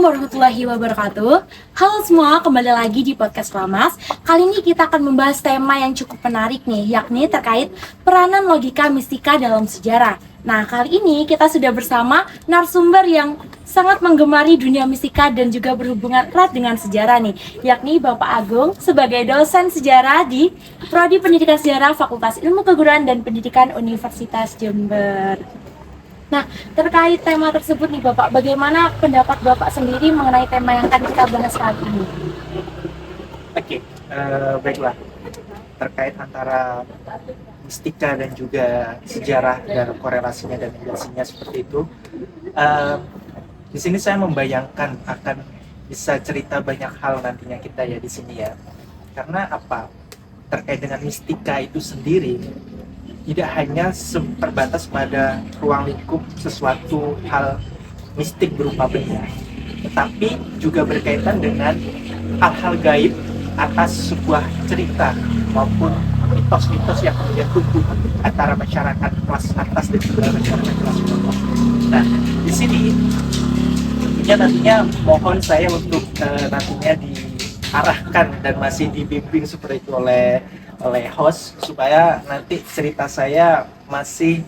Assalamualaikum warahmatullahi wabarakatuh. Halo semua, kembali lagi di podcast Lamas. Kali ini kita akan membahas tema yang cukup menarik nih, yakni terkait peranan logika mistika dalam sejarah. Nah, kali ini kita sudah bersama narasumber yang sangat menggemari dunia mistika dan juga berhubungan erat dengan sejarah nih, yakni Bapak Agung sebagai dosen sejarah di Prodi Pendidikan Sejarah Fakultas Ilmu Keguruan dan Pendidikan Universitas Jember. Nah, terkait tema tersebut nih Bapak, bagaimana pendapat Bapak sendiri mengenai tema yang akan kita bahas kali ini? Oke, baiklah. Terkait antara mistika dan juga sejarah dan korelasinya dan relasinya seperti itu, di sini saya membayangkan akan bisa cerita banyak hal nantinya kita ya di sini ya. Karena apa? Terkait dengan mistika itu sendiri tidak hanya terbatas pada ruang lingkup sesuatu hal mistik berupa benda, tetapi juga berkaitan dengan hal-hal gaib atas sebuah cerita maupun mitos-mitos yang kemudian tumbuh antara masyarakat kelas atas dan juga masyarakat kelas bawah. Nah, di sini tentunya nantinya mohon saya untuk nantinya diarahkan dan masih dibimbing seperti itu oleh host supaya nanti cerita saya masih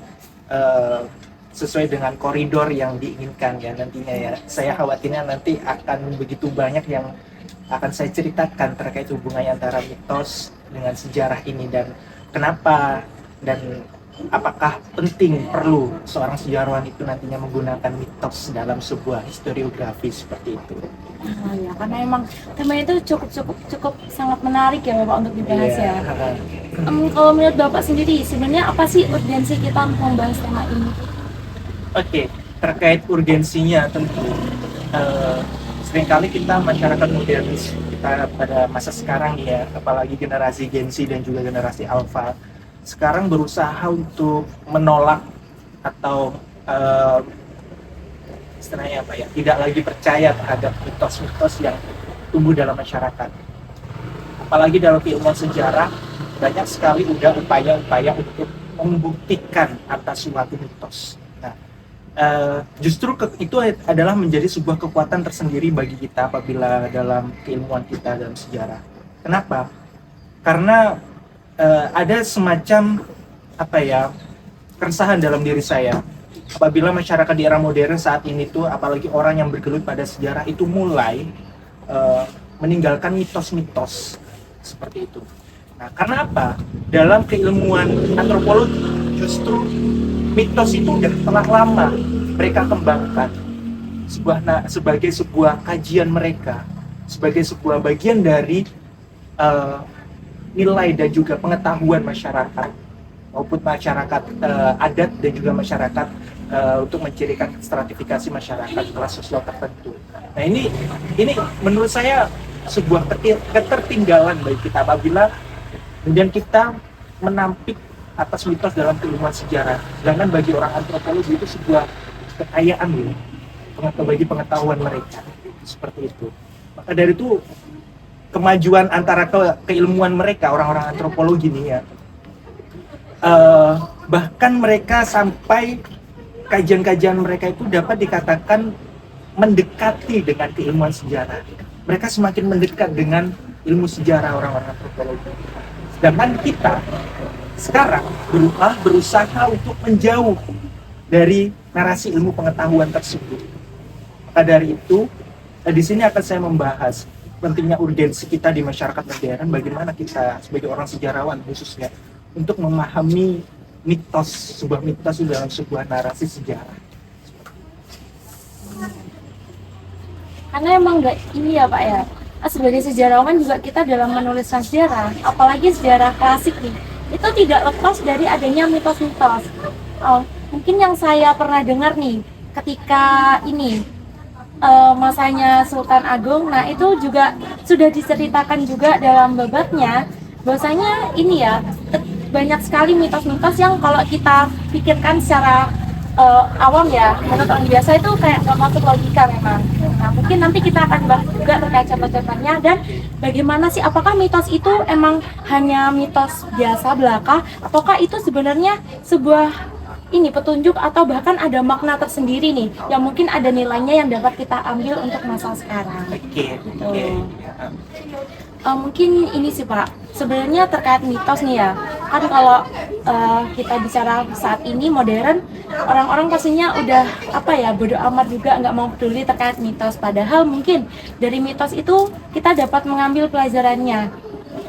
sesuai dengan koridor yang diinginkan ya nantinya ya. Saya khawatirnya nanti akan begitu banyak yang akan saya ceritakan terkait hubungannya antara mitos dengan sejarah ini dan kenapa dan apakah penting perlu seorang sejarawan itu nantinya menggunakan mitos dalam sebuah historiografi seperti itu. Nah, ya, karena emang tema itu cukup sangat menarik ya Bapak untuk dibahas ya. Kalau menurut Bapak sendiri, sebenarnya apa sih urgensi kita untuk membahas tema ini? Oke, terkait urgensinya tentu seringkali kita masyarakat modernis kita pada masa sekarang ya, apalagi generasi Gen Z dan juga generasi Alpha sekarang berusaha untuk menolak atau istilahnya apa ya, tidak lagi percaya terhadap mitos-mitos yang tumbuh dalam masyarakat. Apalagi dalam keilmuan sejarah banyak sekali udah upaya-upaya untuk membuktikan atas suatu mitos. Nah, justru itu adalah menjadi sebuah kekuatan tersendiri bagi kita apabila dalam keilmuan kita dalam sejarah. Kenapa? Karena ada semacam apa ya, keresahan dalam diri saya apabila masyarakat di era modern saat ini tuh, apalagi orang yang bergelut pada sejarah itu mulai meninggalkan mitos-mitos seperti itu. Nah, karena apa? Dalam keilmuan antropologi justru mitos itu telah lama mereka kembangkan sebagai sebuah kajian mereka, sebagai sebuah bagian dari nilai dan juga pengetahuan masyarakat maupun masyarakat adat dan juga masyarakat untuk mencirikan stratifikasi masyarakat kelas sosial tertentu. Nah, ini menurut saya sebuah ketertinggalan bagi kita apabila kemudian kita menampik atas mitos dalam keilmuan sejarah. Sedangkan bagi orang antropologi itu sebuah kekayaan ya, bagi pengetahuan mereka seperti itu. Maka dari itu kemajuan antara keilmuan mereka orang-orang antropologi nih ya, bahkan mereka sampai kajian-kajian mereka itu dapat dikatakan mendekati dengan keilmuan sejarah. Mereka semakin mendekat dengan ilmu sejarah orang-orang antropologi. Sedangkan kita sekarang berusaha untuk menjauh dari narasi ilmu pengetahuan tersebut. Maka dari itu, di sini akan saya membahas pentingnya urgensi kita di masyarakat modern, bagaimana kita sebagai orang sejarawan khususnya untuk memahami sebuah mitos dalam sebuah narasi sejarah. Karena emang nggak ini ya Pak ya, sebagai sejarawan juga kita dalam menuliskan sejarah, apalagi sejarah klasik nih, itu tidak lepas dari adanya mitos-mitos. Mungkin yang saya pernah dengar nih, ketika ini masanya Sultan Agung, nah itu juga sudah diceritakan juga dalam babatnya, bahwasanya ini ya, banyak sekali mitos-mitos yang kalau kita pikirkan secara awam ya, menurut orang biasa itu kayak nggak masuk logika memang. Nah, mungkin nanti kita akan bahas juga terkait contoh-contohnya dan bagaimana sih, apakah mitos itu emang hanya mitos biasa belaka ataukah itu sebenarnya sebuah ini petunjuk atau bahkan ada makna tersendiri nih yang mungkin ada nilainya yang dapat kita ambil untuk masa sekarang. Oke. Mungkin ini sih Pak, sebenarnya terkait mitos nih ya, kan kalau kita bicara saat ini modern, orang-orang pastinya udah bodo amat juga, nggak mau peduli terkait mitos, padahal mungkin dari mitos itu kita dapat mengambil pelajarannya.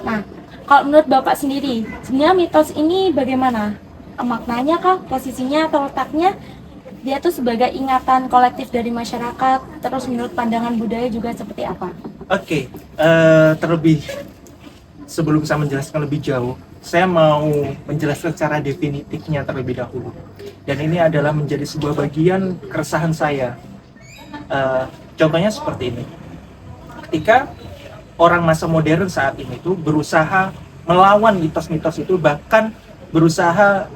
Nah, kalau menurut Bapak sendiri, sebenarnya mitos ini bagaimana? Maknanya kah, posisinya atau letaknya? Dia tuh sebagai ingatan kolektif dari masyarakat, terus menurut pandangan budaya juga seperti apa? Oke, terlebih sebelum saya menjelaskan lebih jauh, saya mau menjelaskan secara definitifnya terlebih dahulu. Dan ini adalah menjadi sebuah bagian keresahan saya. Contohnya seperti ini. Ketika orang masa modern saat ini tuh berusaha melawan mitos-mitos itu, bahkan berusaha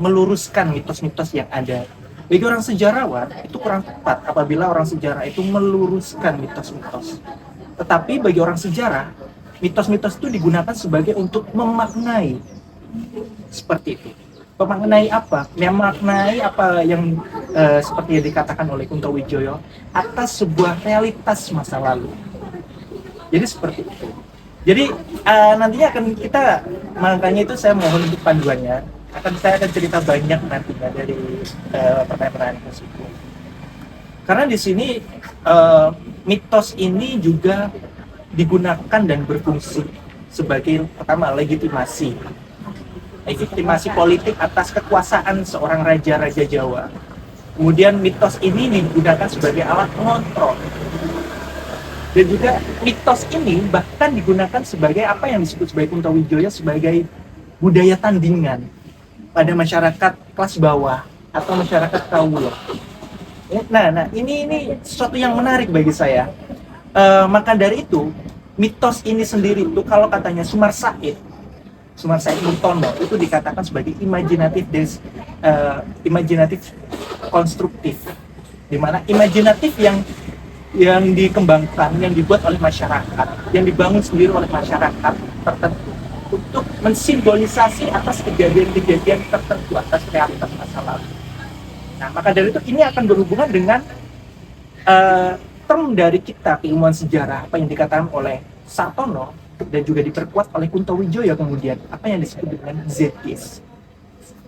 meluruskan mitos-mitos yang ada. Bagi orang sejarawan, itu kurang tepat apabila orang sejarah itu meluruskan mitos-mitos. Tetapi bagi orang sejarah, mitos-mitos itu digunakan sebagai untuk memaknai. Seperti itu. Memaknai apa? Memaknai apa yang seperti yang dikatakan oleh Kunto Wijoyo atas sebuah realitas masa lalu. Jadi seperti itu. Jadi nantinya akan kita, makanya itu saya mohon untuk panduannya. Saya akan cerita banyak nantinya dari pertanyaan-pertanyaan tersebut. Karena di sini mitos ini juga digunakan dan berfungsi sebagai pertama legitimasi politik atas kekuasaan seorang raja Jawa. Kemudian mitos ini digunakan sebagai alat pengontrol. Dan juga mitos ini bahkan digunakan sebagai apa yang disebut sebagai Kunto Wijoyo sebagai budaya tandingan pada masyarakat kelas bawah atau masyarakat kawula. Nah, ini sesuatu yang menarik bagi saya. Maka dari itu, mitos ini sendiri itu kalau katanya Sumar Said Mutono itu dikatakan sebagai imajinatif konstruktif, di mana imajinatif yang dikembangkan, yang dibuat oleh masyarakat, yang dibangun sendiri oleh masyarakat tertentu untuk mensimbolisasi atas kejadian-kejadian tertentu, atas realitas masa lalu. Nah, maka dari itu ini akan berhubungan dengan term dari kita keilmuan sejarah, apa yang dikatakan oleh Sartono dan juga diperkuat oleh Kunto Wijoyo kemudian, apa yang disebut dengan Zeitgeist.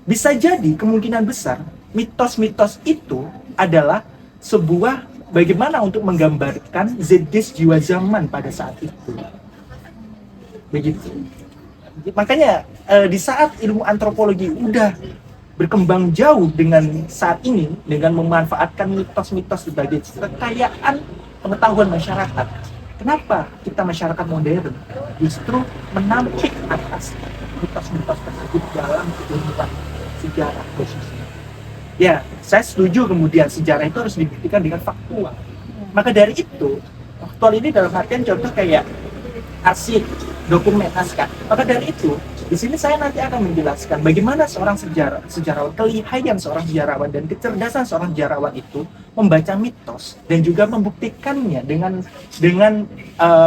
Bisa jadi kemungkinan besar mitos-mitos itu adalah sebuah bagaimana untuk menggambarkan zeitgeist jiwa zaman pada saat itu. Begitu. Makanya di saat ilmu antropologi udah berkembang jauh dengan saat ini, dengan memanfaatkan mitos-mitos sebagai kekayaan pengetahuan masyarakat, kenapa kita masyarakat modern justru menampik atas mitos-mitos tersebut dalam keilmuan sejarah khususnya? Ya, saya setuju kemudian sejarah itu harus dibuktikan dengan faktual. Maka dari itu, faktual ini dalam artian contoh kayak arsip, dokumen, naskah. Maka dari itu, di sini saya nanti akan menjelaskan bagaimana seorang sejarawan, kelihayan seorang sejarawan dan kecerdasan seorang sejarawan itu membaca mitos dan juga membuktikannya dengan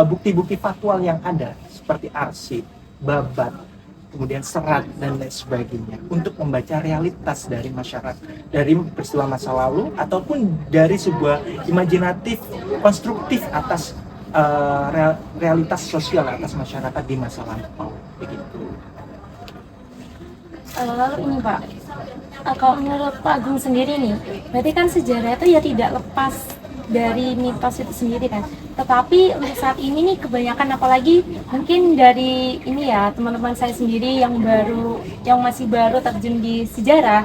bukti-bukti faktual yang ada seperti arsip, babat, kemudian serat dan lain sebagainya untuk membaca realitas dari masyarakat, dari peristiwa masa lalu ataupun dari sebuah imajinatif konstruktif atas realitas sosial atas masyarakat di masa lampau, begitu. Lalu ini Pak, kalau menurut Pak Agung sendiri nih, berarti kan sejarah itu ya tidak lepas dari mitos itu sendiri kan. Tetapi untuk saat ini nih kebanyakan, apalagi mungkin dari ini ya teman-teman saya sendiri yang masih baru terjun di sejarah,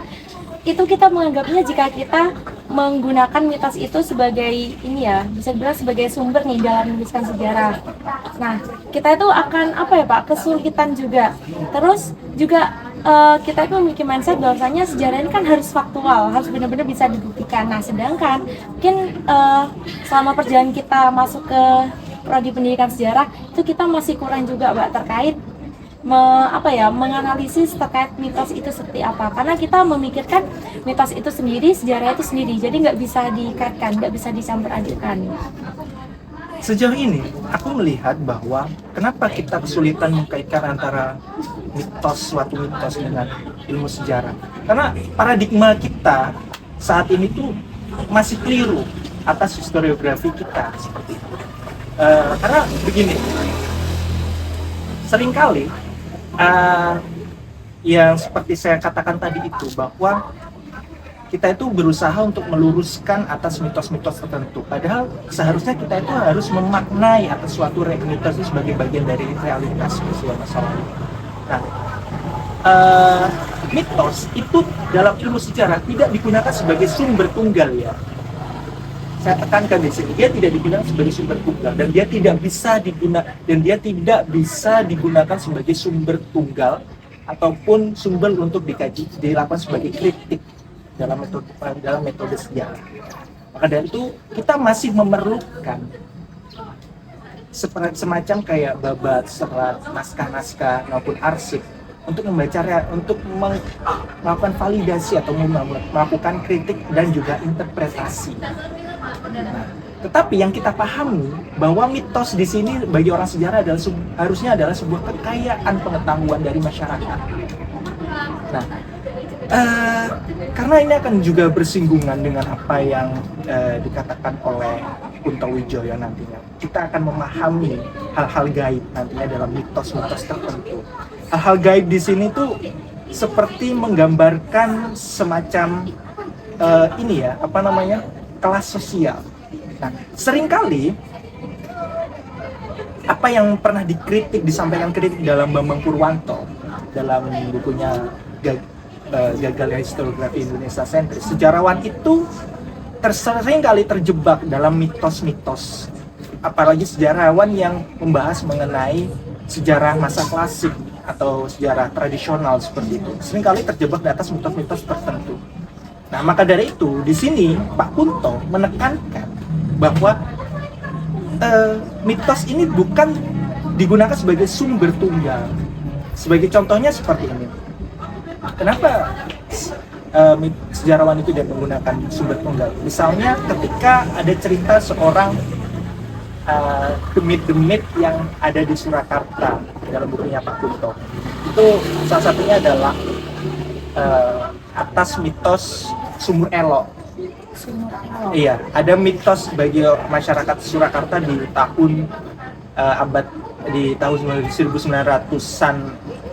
itu kita menganggapnya jika kita menggunakan mitos itu sebagai ini ya, bisa dibilang sebagai sumber nih dalam menuliskan sejarah. Nah, kita itu akan kesulitan juga. Terus juga kita itu memiliki mindset bahwasanya sejarah ini kan harus faktual, harus benar-benar bisa dibuktikan. Nah, sedangkan mungkin selama perjalanan kita masuk ke prodi pendidikan sejarah itu kita masih kurang juga Mbak terkait menganalisis terkait mitos itu seperti apa, karena kita memikirkan mitos itu sendiri, sejarah itu sendiri, jadi nggak bisa dikaitkan, nggak bisa dicampur adukan. Sejauh ini, aku melihat bahwa kenapa kita kesulitan mengkaitkan antara suatu mitos dengan ilmu sejarah. Karena paradigma kita saat ini tuh masih keliru atas historiografi kita seperti itu. Karena begini, seringkali yang seperti saya katakan tadi itu, bahwa kita itu berusaha untuk meluruskan atas mitos-mitos tertentu, padahal seharusnya kita itu harus memaknai atas suatu mitos itu sebagai bagian dari realitas peristiwa masa lalu. Nah, mitos itu dalam ilmu sejarah tidak digunakan sebagai sumber tunggal, ya. Saya tekankan di sini, dia tidak digunakan sebagai sumber tunggal, dan dia tidak bisa digunakan sebagai sumber tunggal ataupun sumber untuk dilakukan sebagai kritik dalam metode sejarah. Maka dari itu kita masih memerlukan semacam kayak babat, serat, naskah-naskah maupun arsip untuk melakukan validasi atau melakukan kritik dan juga interpretasi. Nah, tetapi yang kita pahami bahwa mitos di sini bagi orang sejarah harusnya adalah sebuah kekayaan pengetahuan dari masyarakat. Nah, karena ini akan juga bersinggungan dengan apa yang dikatakan oleh Kunto Wijoyo nantinya. Kita akan memahami hal-hal gaib nantinya dalam mitos-mitos tertentu. Hal-hal gaib di sini tuh seperti menggambarkan semacam kelas sosial. Nah, seringkali apa yang pernah disampaikan kritik dalam Bambang Purwanto dalam bukunya Gagalnya Historiografi Indonesia Sentris, sejarawan itu sering kali terjebak dalam mitos-mitos, apalagi sejarawan yang membahas mengenai sejarah masa klasik atau sejarah tradisional seperti itu, sering kali terjebak di atas mitos-mitos tertentu. Nah, maka dari itu di sini Pak Kunto menekankan bahwa mitos ini bukan digunakan sebagai sumber tunggal. Sebagai contohnya seperti ini. Kenapa sejarawan itu tidak menggunakan sumber tunggal? Misalnya ketika ada cerita seorang demit-demit yang ada di Surakarta dalam bukunya Pak Kunto, itu salah satunya adalah atas mitos Sumur Elok. Iya, ada mitos bagi masyarakat Surakarta di tahun 1900-an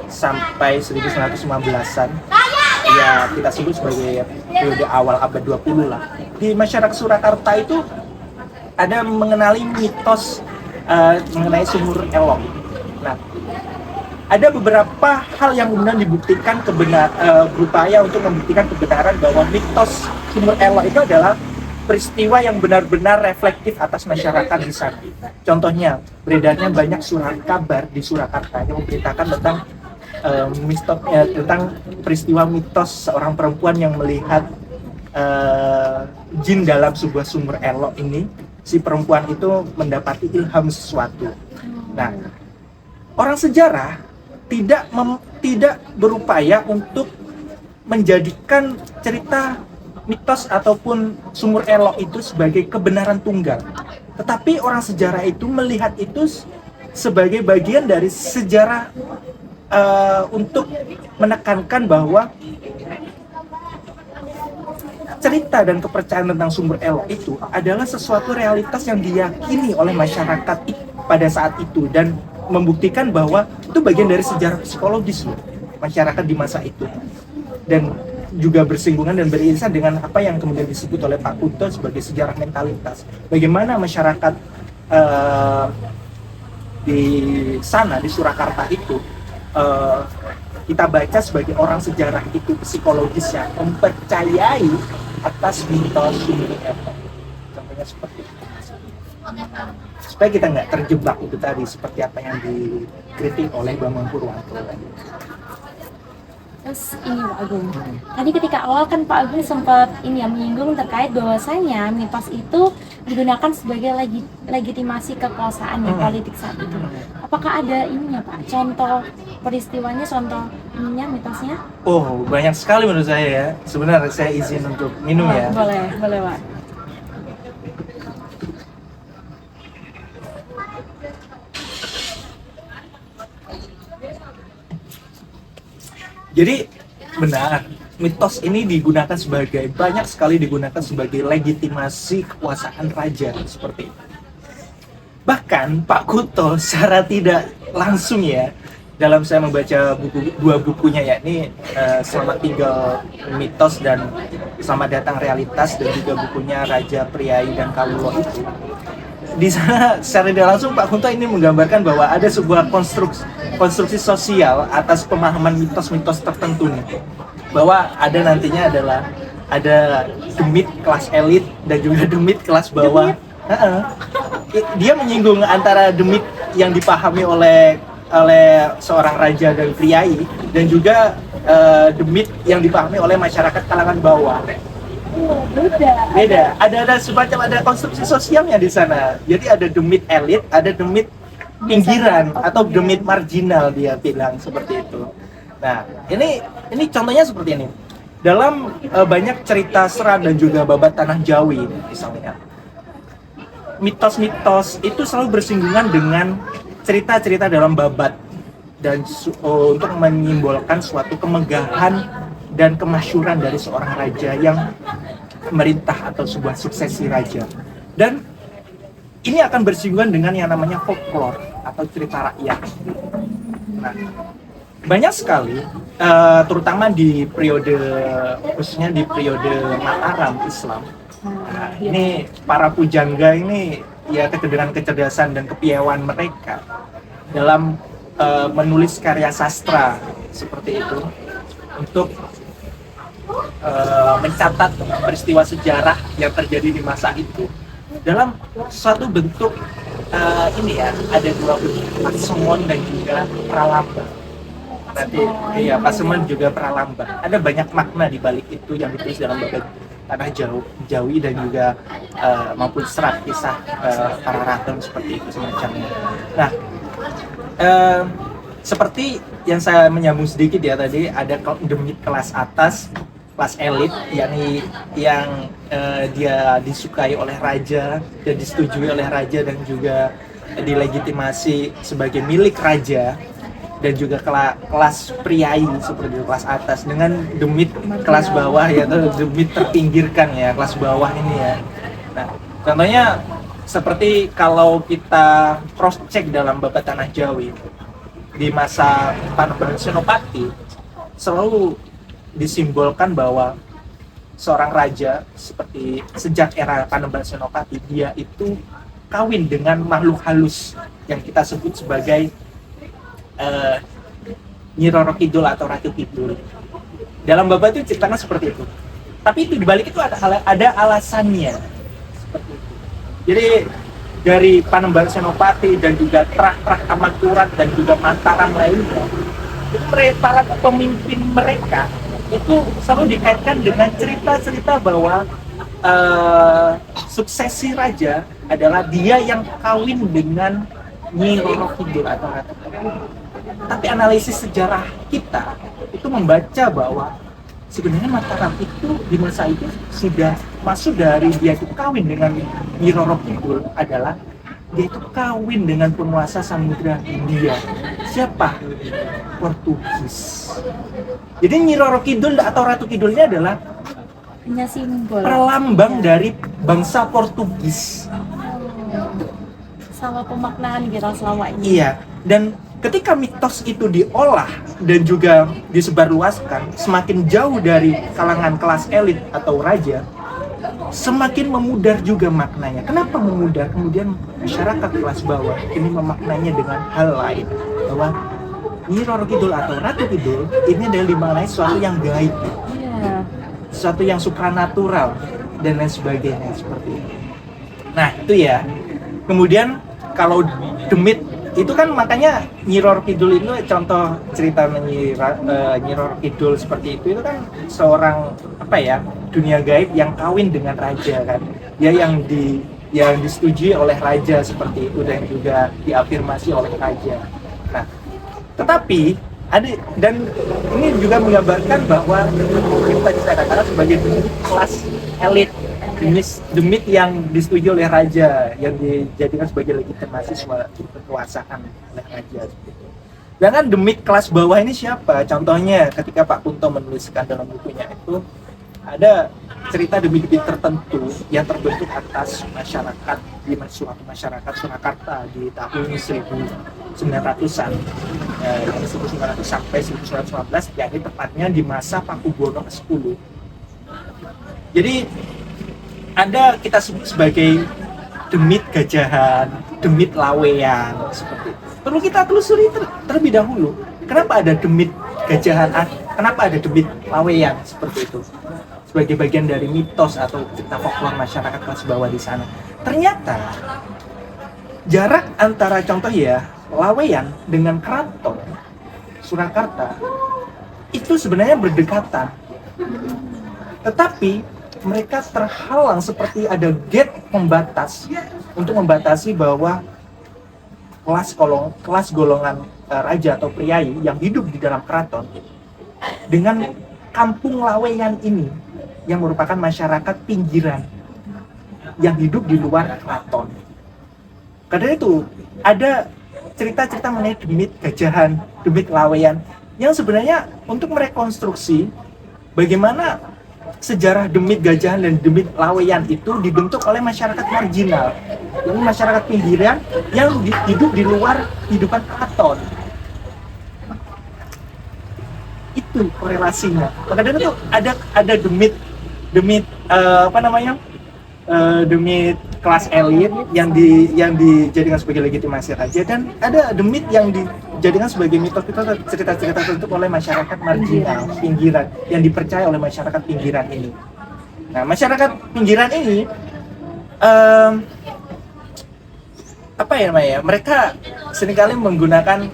sampai 1915-an. Ya, kita sebut sebagai periode awal abad 20 lah. Di masyarakat Surakarta itu ada mengenali mitos mengenai Sumur Elok. Nah, ada beberapa hal yang kemudian dibuktikan berupaya untuk membuktikan kebenaran bahwa mitos Sumur Elok itu adalah peristiwa yang benar-benar reflektif atas masyarakat di sana. Contohnya, beredarnya banyak surat kabar di Surakarta yang memberitakan tentang peristiwa mitos seorang perempuan yang melihat jin dalam sebuah sumur elok ini. Si perempuan itu mendapati ilham sesuatu. Nah, orang sejarah tidak berupaya untuk menjadikan cerita mitos ataupun sumur elok itu sebagai kebenaran tunggal. Tetapi orang sejarah itu melihat itu sebagai bagian dari sejarah untuk menekankan bahwa cerita dan kepercayaan tentang sumur elok itu adalah sesuatu realitas yang diyakini oleh masyarakat pada saat itu, dan membuktikan bahwa itu bagian dari sejarah psikologis masyarakat di masa itu, dan juga bersinggungan dan beririsan dengan apa yang kemudian disebut oleh Pak Kunto sebagai sejarah mentalitas. Bagaimana masyarakat di sana, di Surakarta itu, kita baca sebagai orang sejarah itu psikologisnya mempercayai atas mitos sumur elok. Contohnya seperti itu. Supaya kita nggak terjebak itu tadi, seperti apa yang dikritik oleh Bambang Purwanto. Terus ini Pak Agung, tadi ketika awal kan Pak Agung sempat menyinggung terkait bahwasanya mitos itu digunakan sebagai legitimasi kekuasaan politik saat itu. Apakah ada ininya Pak? Contoh peristiwanya, mitosnya? Oh, banyak sekali menurut saya ya. Sebenarnya saya izin untuk minum ya. Boleh Pak. Jadi Benar. Mitos ini banyak sekali digunakan sebagai legitimasi kekuasaan raja seperti itu. Bahkan Pak Kuto secara tidak langsung ya, dalam saya membaca dua bukunya, yakni Selamat Tinggal Mitos dan Selamat Datang Realitas, dan juga bukunya Raja Priai dan Kawulo itu, di sana secara tidak langsung Pak Kunto ini menggambarkan bahwa ada sebuah konstruksi sosial atas pemahaman mitos-mitos tertentu nih, bahwa ada nantinya ada demit kelas elit dan juga demit kelas bawah. Dia menyinggung antara demit yang dipahami oleh seorang raja dan priai, dan juga demit yang dipahami oleh masyarakat kalangan bawah. Beda. Ada konstruksi sosialnya di sana. Jadi ada demit elit, ada demit pinggiran atau demit marginal, dia bilang seperti itu. Nah, ini contohnya seperti ini. Dalam banyak cerita Serat dan juga babat tanah Jawi misalnya, mitos-mitos itu selalu bersinggungan dengan cerita-cerita dalam babat, dan untuk menyimbolkan suatu kemegahan dan kemasyuran dari seorang raja yang merintah atau sebuah suksesi raja. Dan ini akan bersinggungan dengan yang namanya folklore atau cerita rakyat. Nah, banyak sekali, terutama di periode, khususnya di periode Mataram Islam. Nah, ini para pujangga ini ya dengan kecerdasan dan kepiawaian mereka dalam menulis karya sastra seperti itu untuk mencatat peristiwa sejarah yang terjadi di masa itu dalam suatu bentuk ini ya, ada dua bentuk, pasemon dan juga pralambang. Nanti ya, pasemon juga pralambang. Ada banyak makna di balik itu yang ditulis dalam babat tanah Jawi dan juga maupun serat kisah para raton seperti itu semacamnya. Nah, seperti yang saya menyambung sedikit ya tadi, ada demit kelas atas, kelas elit, yakni yang dia disukai oleh raja dan disetujui oleh raja dan juga dilegitimasi sebagai milik raja, dan juga kelas priai seperti kelas atas, dengan demit kelas bawah, yaitu demit terpinggirkan ya, kelas bawah ini ya. Nah, contohnya seperti kalau kita cross check dalam babat tanah Jawi di masa Panembahan Senopati, selalu disimbolkan bahwa seorang raja seperti sejak era Panembahan Senopati, dia itu kawin dengan makhluk halus yang kita sebut sebagai Nyi Roro Kidul atau Ratu Kidul. Dalam babat itu ceritakan seperti itu. Tapi itu dibalik itu ada alasannya seperti itu. Jadi dari Panembahan Senopati dan juga Trah-Trah Amangkurat dan juga Mataram lainnya, itu para pemimpin mereka itu selalu dikaitkan dengan cerita-cerita bahwa suksesi raja adalah dia yang kawin dengan Nyi Roro Kidul atau Ratu Kidul. Tapi analisis sejarah kita itu membaca bahwa sebenarnya Mataram itu di masa itu sudah masuk dari dia itu kawin dengan Nyi Roro Kidul adalah dia itu kawin dengan penguasa Samudra Hindia. Siapa? Portugis. Jadi Nyi Roro Kidul atau Ratu Kidul ini adalah hanya simbol, perlambang dari bangsa Portugis. Sama pemaknaan kita selama ini. Iya, dan ketika mitos itu diolah dan juga disebarluaskan semakin jauh dari kalangan kelas elit atau raja, semakin memudar juga maknanya. Kenapa memudar? Kemudian masyarakat kelas bawah ini memaknainya dengan hal lain, bahwa Nyi Roro Kidul atau Ratu Kidul ini adalah dimaknai sesuatu yang gaib, sesuatu yang supranatural dan lain sebagainya seperti itu. Nah itu ya. Kemudian kalau demit itu kan makanya Nyi Roro Kidul itu contoh cerita Nyi Roro Kidul seperti itu kan seorang apa ya, dunia gaib yang kawin dengan raja kan, dia yang disetujui oleh raja seperti itu dan juga diafirmasi oleh raja. Nah, tetapi ada, dan ini juga menggambarkan bahwa yang tadi saya katakan sebagai kelas elit, demit yang disetujui oleh raja, yang dijadikan sebagai legitimasi suatu kekuasaan oleh raja. Sedangkan demit kelas bawah ini siapa? Contohnya ketika Pak Kunto menuliskan dalam bukunya itu ada cerita demit-demit tertentu yang terbentuk atas masyarakat di suatu masyarakat Surakarta di tahun 1900-an, 1900 sampai 1915, yakni tepatnya di masa Pakubuwono ke-10. Jadi ada kita sebut sebagai demit gajahan, demit laweyan, seperti itu. Perlu kita telusuri terlebih dahulu. Kenapa ada demit gajahan? Kenapa ada demit laweyan seperti itu? Sebagai bagian dari mitos atau cerita folklore masyarakat kelas bawah di sana. Ternyata jarak antara contoh ya laweyan dengan keraton Surakarta itu sebenarnya berdekatan. Tetapi mereka terhalang seperti ada gate pembatas untuk membatasi bahwa kelas golongan raja atau priai yang hidup di dalam keraton dengan kampung laweyan ini yang merupakan masyarakat pinggiran yang hidup di luar keraton. Karena itu ada cerita-cerita mengenai demit gajahan, demit laweyan yang sebenarnya untuk merekonstruksi bagaimana sejarah demit gajahan dan demit laweyan itu dibentuk oleh masyarakat marginal, ini masyarakat pinggiran yang hidup di luar kehidupan keraton. Itu korelasinya. Makanya itu ada demit demit kelas elit yang dijadikan sebagai legitimasi raja, dan ada demit yang dijadikan sebagai mitos-mitos cerita-cerita tertentu oleh masyarakat marginal pinggiran yang dipercaya oleh masyarakat pinggiran ini. Nah, masyarakat pinggiran ini mereka seringkali menggunakan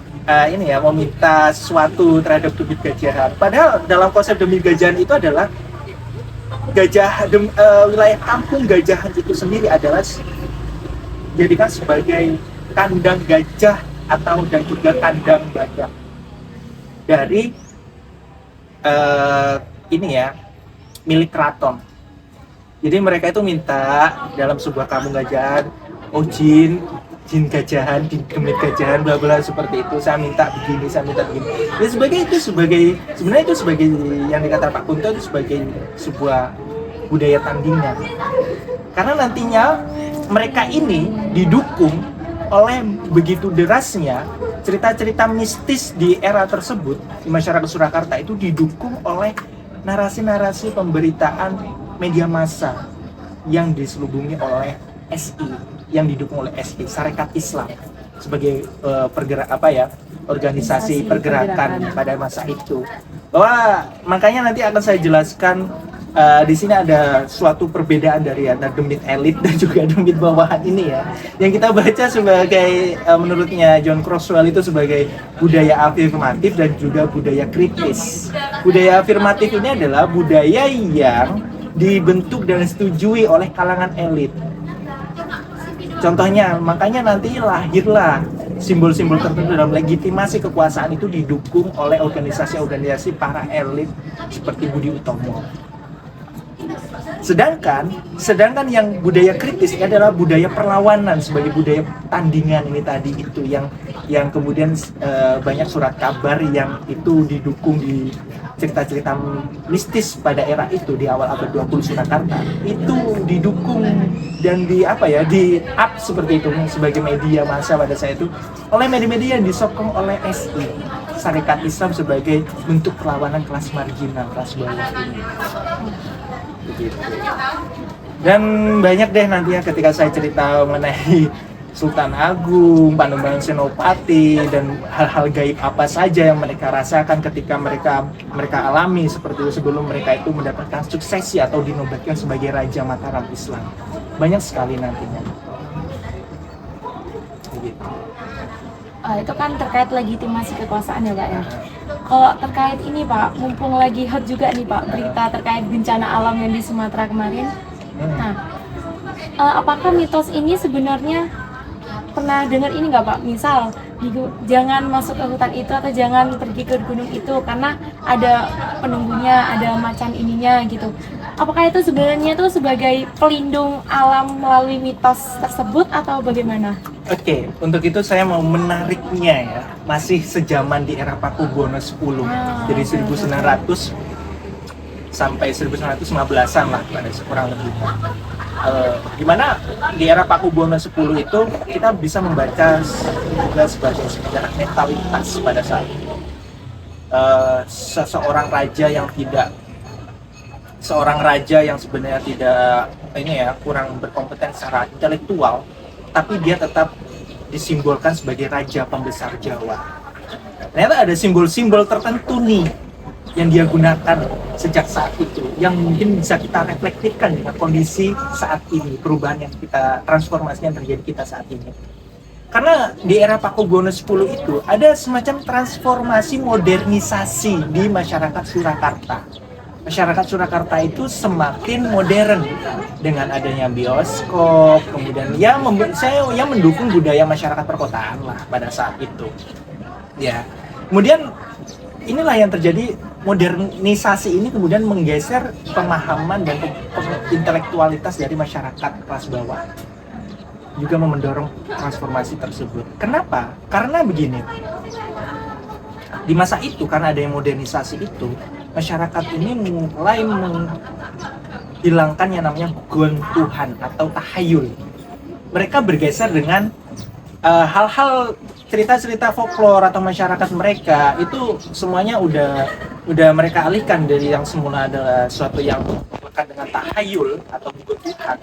meminta sesuatu terhadap demit gajahan. Padahal dalam konsep demit gajahan itu adalah wilayah kampung gajahan itu sendiri adalah dijadikan sebagai kandang gajah dan juga kandang badak dari milik keraton. Jadi mereka itu minta dalam sebuah kampung gajahan, jin gajahan, demit gajahan, bla bla seperti itu. Saya minta begini. Ya sebenarnya itu sebagai yang dikatakan Pak Kunto itu sebagai sebuah budaya tandingan. Karena nantinya mereka ini didukung oleh begitu derasnya cerita-cerita mistis di era tersebut di masyarakat Surakarta itu didukung oleh narasi-narasi pemberitaan media massa yang diselubungi oleh SI, yang didukung oleh SI, Sarekat Islam sebagai organisasi pergerakan pada masa itu. Bahwa makanya nanti akan saya jelaskan di sini ada suatu perbedaan dari antara demit elit dan juga demit bawahan ini ya. Yang kita baca sebagai menurutnya John Croswell itu sebagai budaya afirmatif dan juga budaya kritis. Budaya afirmatif ini adalah budaya yang dibentuk dan disetujui oleh kalangan elit. Contohnya, makanya nanti lahirlah simbol-simbol tertentu dalam legitimasi kekuasaan itu didukung oleh organisasi-organisasi para elit seperti Budi Utomo. Sedangkan yang budaya kritis ini adalah budaya perlawanan sebagai budaya tandingan ini tadi itu yang kemudian banyak surat kabar yang itu didukung di cerita-cerita mistis pada era itu di awal abad 20 Surakarta itu didukung dan di up seperti itu sebagai media massa pada saat itu oleh media-media yang disokong oleh SI, Sarekat Islam, sebagai bentuk perlawanan kelas marginal, kelas bawah ini. Begitu. Dan banyak deh nanti ya ketika saya cerita mengenai Sultan Agung, Panembahan Senopati, dan hal-hal gaib apa saja yang mereka rasakan ketika mereka alami seperti itu sebelum mereka itu mendapatkan suksesi atau dinobatkan sebagai Raja Mataram Islam. Banyak sekali nantinya. Begitu. Itu kan terkait legitimasi kekuasaan ya Pak ya. Kalau terkait ini Pak, mumpung lagi hot juga nih Pak berita terkait bencana alam yang di Sumatera kemarin. Nah, apakah mitos ini sebenarnya pernah dengar ini nggak Pak? Misal jangan masuk ke hutan itu atau jangan pergi ke gunung itu karena ada penunggunya, ada macan ininya gitu. apakah itu sebenarnya itu sebagai pelindung alam melalui mitos tersebut atau bagaimana? Oke, untuk itu saya mau menariknya ya, masih sejaman di era Pakubuwono X, jadi 1900 sampai 1915-an lah, pada kurang lebih. Gimana di era Pakubuwono X itu kita bisa membaca juga sebagai sejarah mentalitas pada saat itu. Seorang raja yang sebenarnya tidak kurang berkompeten secara intelektual, tapi dia tetap disimbolkan sebagai raja pembesar Jawa. Ternyata ada simbol-simbol tertentu nih yang dia gunakan sejak saat itu, yang mungkin bisa kita refleksikan dengan kondisi saat ini, perubahan yang transformasi yang terjadi kita saat ini. Karena di era Pakubuwono X itu ada semacam transformasi modernisasi di masyarakat Surakarta. Masyarakat Surakarta itu semakin modern dengan adanya bioskop, kemudian yang mendukung budaya masyarakat perkotaan lah pada saat itu. Ya, kemudian inilah yang terjadi, modernisasi ini kemudian menggeser pemahaman dan intelektualitas dari masyarakat kelas bawah, juga mendorong transformasi tersebut. Kenapa? Karena begini, di masa itu karena ada yang modernisasi itu, masyarakat ini mulai menghilangkan yang namanya gontuhan atau tahayul. Mereka bergeser dengan hal-hal cerita-cerita folklore atau masyarakat mereka itu semuanya udah mereka alihkan dari yang semula adalah suatu yang melekat dengan tahayul atau gontuhan.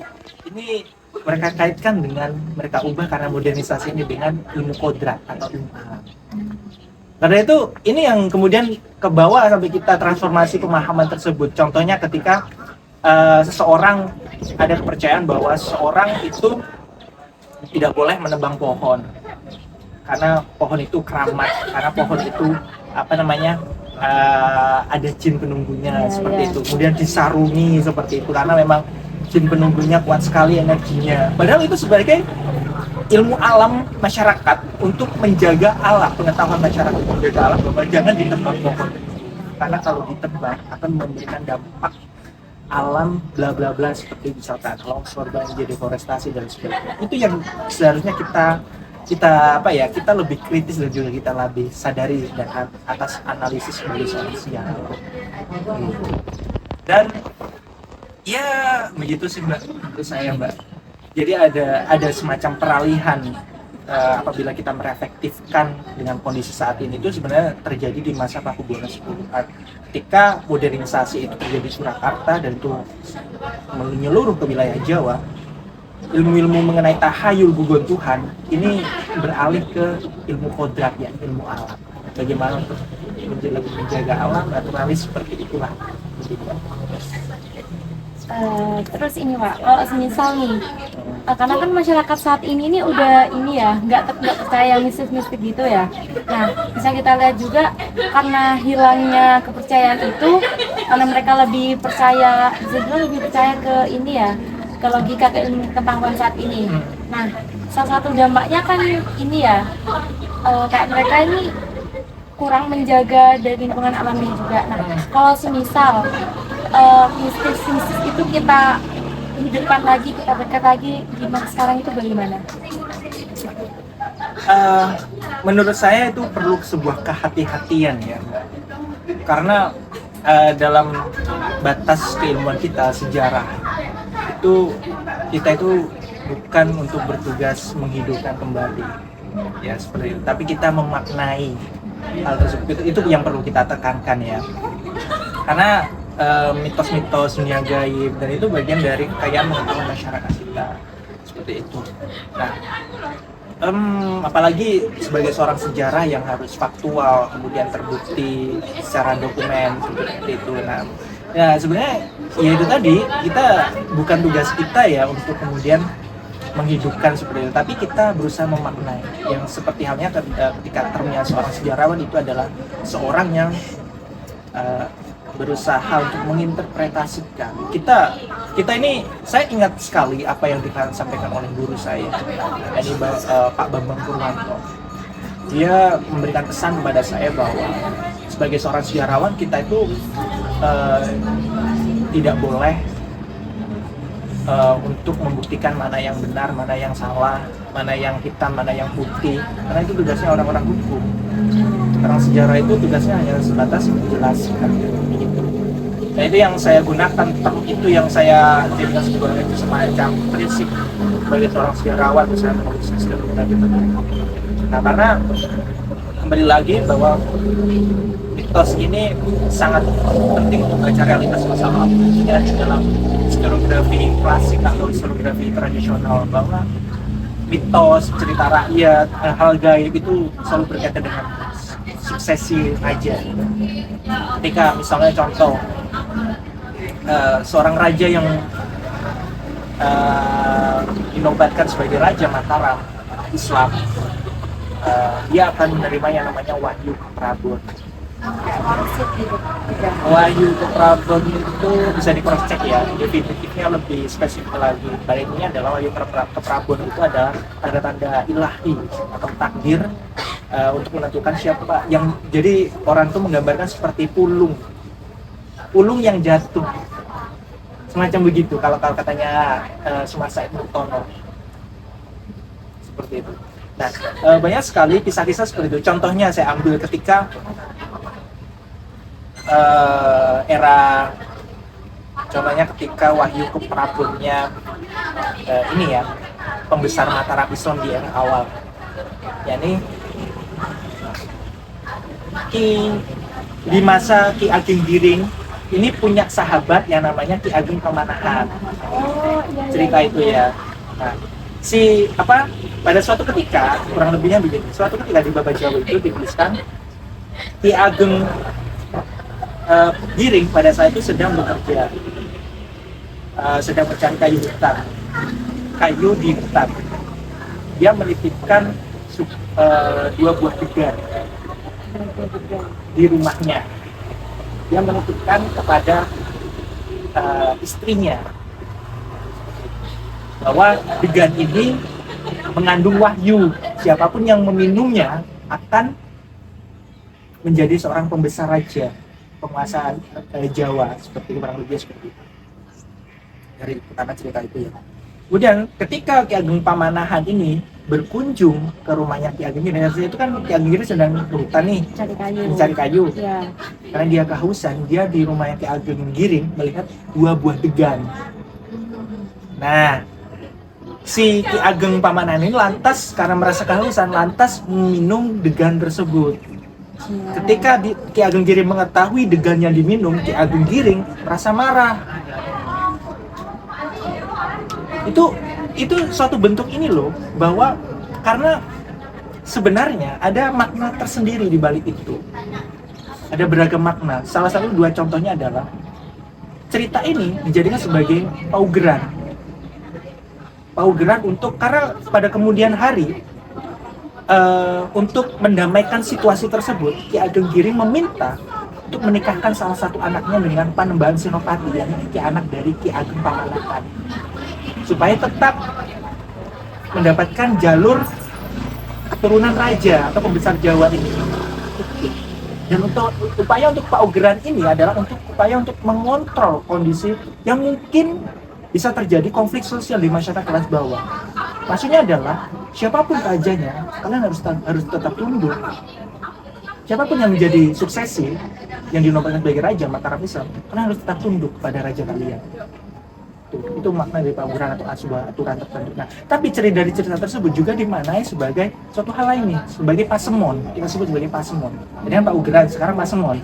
Ini mereka kaitkan dengan, mereka ubah karena modernisasi ini dengan ilmu kodrat atau ilmu alam. Karena itu ini yang kemudian ke bawah sampai kita transformasi pemahaman tersebut. Contohnya ketika seseorang ada kepercayaan bahwa seseorang itu tidak boleh menebang pohon karena pohon itu keramat, karena pohon itu ada jin penunggunya seperti itu. Kemudian disarungi seperti itu karena memang jin penunggunya kuat sekali energinya. Padahal itu sebagai ilmu alam masyarakat untuk menjaga alam, pengetahuan masyarakat untuk menjaga alam bahwa jangan ditebang pohon, karena kalau ditebang akan memberikan dampak alam bla bla bla seperti misalkan longsor, banjir, deforestasi dan sebagainya. Itu yang seharusnya kita lebih kritis dan juga kita lebih sadari dan atas analisis sebagai seorang sejarawan. Dan ya begitu sih Mbak, menurut saya Mbak. Jadi ada semacam peralihan apabila kita mereflektifkan dengan kondisi saat ini, itu sebenarnya terjadi di masa Pakubuwono X. Ketika modernisasi itu terjadi di Surakarta dan itu menyeluruh ke wilayah Jawa, ilmu-ilmu mengenai tahayul bugontuhan ini beralih ke ilmu kodrat, ya ilmu alam. Bagaimana untuk menjaga alam, naturalis seperti itulah. Terus ini Pak, kalau semisal nih, karena kan masyarakat saat ini udah nggak percaya mistis-mistis gitu ya. Nah, bisa kita lihat juga karena hilangnya kepercayaan itu, karena mereka lebih percaya ke ke logika, ke ilmu pengetahuan saat ini. Nah, salah satu dampaknya kan kayak mereka ini kurang menjaga dari lingkungan alamnya juga. Nah, kalau semisal mistis itu kita hidupkan lagi, kita dekat lagi, gimana sekarang itu bagaimana? Menurut saya itu perlu sebuah kehati-hatian ya, karena dalam batas keilmuan kita sejarah itu kita itu bukan untuk bertugas menghidupkan kembali ya seperti itu, tapi kita memaknai hal tersebut. Itu yang perlu kita tekankan ya, karena mitos-mitos dunia gaib dan itu bagian dari kekayaan pengetahuan masyarakat kita seperti itu. Nah, apalagi sebagai seorang sejarah yang harus faktual, kemudian terbukti secara dokumen seperti itu. Nah, ya sebenarnya ya itu tadi, kita bukan tugas kita ya untuk kemudian menghidupkan seperti itu, tapi kita berusaha memaknai, yang seperti halnya ketika termnya seorang sejarawan itu adalah seorang yang berusaha untuk menginterpretasikan. Kita ini, saya ingat sekali apa yang disampaikan oleh guru saya, ini Pak Bambang Purwanto. Dia memberikan pesan kepada saya bahwa sebagai seorang sejarawan kita itu tidak boleh untuk membuktikan mana yang benar, mana yang salah, mana yang hitam, mana yang putih, karena itu tugasnya orang-orang hukum. Orang sejarah itu tugasnya hanya sebatas menjelaskan. Nah itu yang saya gunakan, term itu yang saya jadikan sebagai semacam prinsip sebagai seorang sejarawan misalnya menulis sejarah gitu. Nah karena kembali lagi bahwa mitos ini sangat penting untuk baca realitas masa lalu ya, dalam historiografi klasik atau historiografi tradisional, bahwa mitos, cerita rakyat, hal gaib itu selalu berkaitan dengan suksesi raja. Ketika misalnya contoh seorang raja yang dinobatkan sebagai Raja Mataram Islam, dia akan menerima yang namanya Wahyu Keprabon. Wahyu Keprabon itu bisa di cross check ya, definitifnya lebih spesifik lagi. Kali ini adalah Wahyu Keprabon itu adalah tanda-tanda ilahi atau takdir untuk menentukan siapa yang, jadi orang itu menggambarkan seperti pulung yang jatuh, semacam begitu kalau katanya Sumarsa Ibnu Tono, seperti itu. Nah, banyak sekali kisah-kisah seperti itu. Contohnya saya ambil ketika contohnya ketika Wahyu Keprabonnya ini ya, pembesar Mataram Islam di era awal, yakni di masa Ki Ageng Giring ini punya sahabat yang namanya Ki Ageng Pamanahan. Cerita itu ya. Nah, pada suatu ketika, kurang lebihnya begini, suatu ketika di Baba Jawa itu dituliskan Ki Ageng Giring pada saat itu sedang bekerja, sedang mencari kayu di hutan. Dia menitipkan 2 buah degan di rumahnya. Dia menitipkan kepada istrinya bahwa degan ini mengandung wahyu, siapapun yang meminumnya akan menjadi seorang pembesar raja, penguasa Jawa, seperti kurang lebih seperti itu dari pertama cerita itu ya. Kemudian ketika Ki Ageng Pamanahan ini berkunjung ke rumahnya Ki Ageng Giring, itu kan Ki Ageng Giring sedang ke hutan nih mencari kayu ya. Karena dia kehausan, dia di rumahnya Ki Ageng Giring melihat 2 buah degan. Nah, si Ki Ageng Pamanahan ini lantas karena merasa kehausan, lantas minum degan tersebut. Ketika Ki Ageng Giring mengetahui degannya diminum, Ki Ageng Giring merasa marah. Itu suatu bentuk ini loh, bahwa karena sebenarnya ada makna tersendiri di balik itu. Ada beragam makna. Salah satu 2 contohnya adalah cerita ini dijadikan sebagai paugeran untuk, karena pada kemudian hari untuk mendamaikan situasi tersebut, Ki Ageng Giring meminta untuk menikahkan salah satu anaknya dengan Panembahan Senopati, yang Ki anak dari Ki Ageng Pamanahan, supaya tetap mendapatkan jalur keturunan raja atau pembesar Jawa ini. Dan upaya untuk paugeran ini adalah upaya untuk mengontrol kondisi yang mungkin bisa terjadi konflik sosial di masyarakat kelas bawah. Maksudnya adalah siapapun rajanya, kalian harus tetap tunduk. Siapapun yang menjadi suksesi yang dinobatkan sebagai Raja Mataram Islam, kalian harus tetap tunduk pada raja kalian. Itu makna dari paugeran atau sebuah aturan tertentu. Nah, tapi dari cerita tersebut juga dimaknai sebagai suatu hal lain nih, sebagai pasemon. Kita sebut sebagai pasemon. Jadi kan paugeran, sekarang pasemon.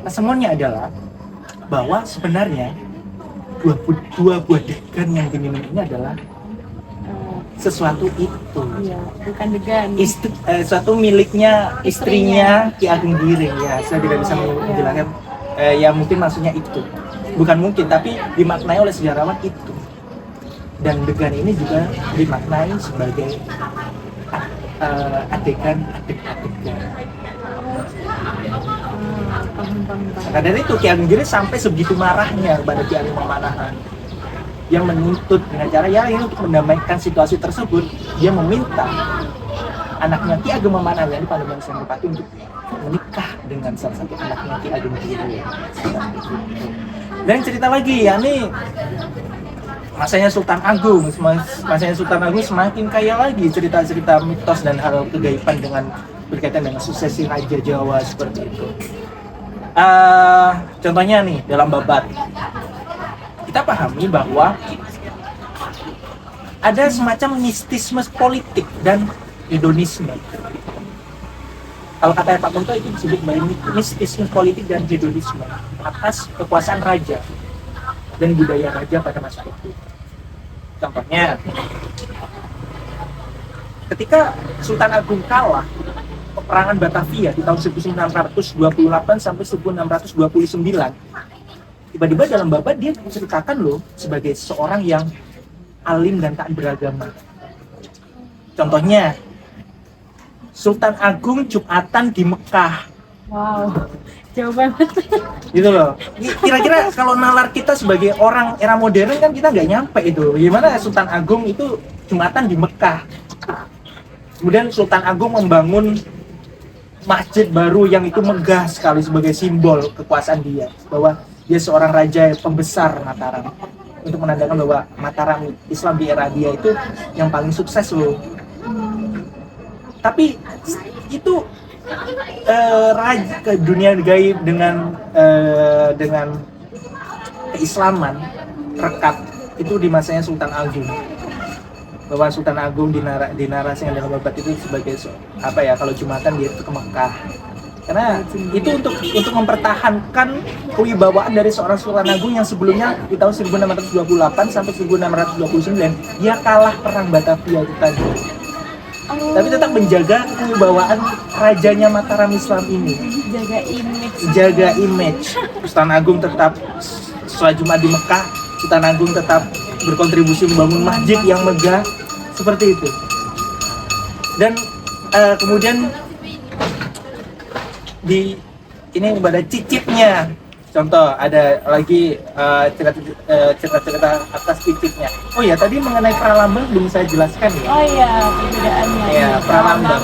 Pasemonnya adalah bahwa sebenarnya 2 buah degan yang diminum ini adalah sesuatu itu. Iya, bukan degan. Suatu miliknya istrinya Ki Ageng Giring ya. Saya tidak bisa menjelaskan. Ya mungkin maksudnya itu. Bukan mungkin, tapi dimaknai oleh sejarawan itu. Dan degan ini juga dimaknai sebagai adegan. Nah, dari itu Ki Ageng Giring sampai sebegitu marahnya kepada Ki Ageng Pamanahan, yang menuntut dengan cara ini untuk mendamaikan situasi tersebut. Dia meminta anaknya Ki Ageng Pamanahan yang Panembahan Senopati untuk menikah dengan salah satu anaknya Ki Ageng Giring. Dan cerita lagi ya nih, masanya Sultan Agung, masanya Sultan Agung semakin kaya lagi cerita-cerita mitos dan hal kegaiban dengan berkaitan dengan suksesi Raja Jawa seperti itu. Contohnya nih dalam Babat, kita pahami bahwa ada semacam mistisme politik dan hedonisme. Kalau kata Pak Kunto itu disebut sebagai mistisme politik dan hedonisme atas kekuasaan raja dan budaya raja pada masa itu. Contohnya, ketika Sultan Agung kalah peperangan Batavia di tahun 1628 sampai 1629, tiba-tiba dalam Babat dia menceritakan loh sebagai seorang yang alim dan taat beragama. Contohnya, Sultan Agung Jumatan di Mekah. Wow, jauh banget. Gitu loh. Kira-kira kalau nalar kita sebagai orang era modern kan kita nggak nyampe itu. Gimana Sultan Agung itu Jumatan di Mekah. Kemudian Sultan Agung membangun masjid baru yang itu megah sekali sebagai simbol kekuasaan dia. Bahwa dia seorang raja pembesar Mataram. Untuk menandakan bahwa Mataram Islam di era dia itu yang paling sukses loh. Tapi itu raja ke dunia gaib dengan keislaman rekat itu di masanya Sultan Agung. Bahwa Sultan Agung dinarasikan dalam Babat itu sebagai apa ya, kalau Jumatan dia itu ke Mekah. Karena itu untuk mempertahankan kewibawaan dari seorang Sultan Agung yang sebelumnya di tahun 1628 sampai 1629 dia kalah perang Batavia itu tadi. Tapi tetap menjaga kewibawaan rajanya Mataram Islam ini. Jaga image. Sultan Agung tetap sholat Jumat di Mekah. Sultan Agung tetap berkontribusi membangun masjid yang megah seperti itu. Dan kemudian ini pada cicitnya. Contoh, ada lagi cerita-cerita atas cicitnya. Oh ya, tadi mengenai Pralambang belum saya jelaskan ya. Oh iya, perbedaannya. Iya, Pralambang.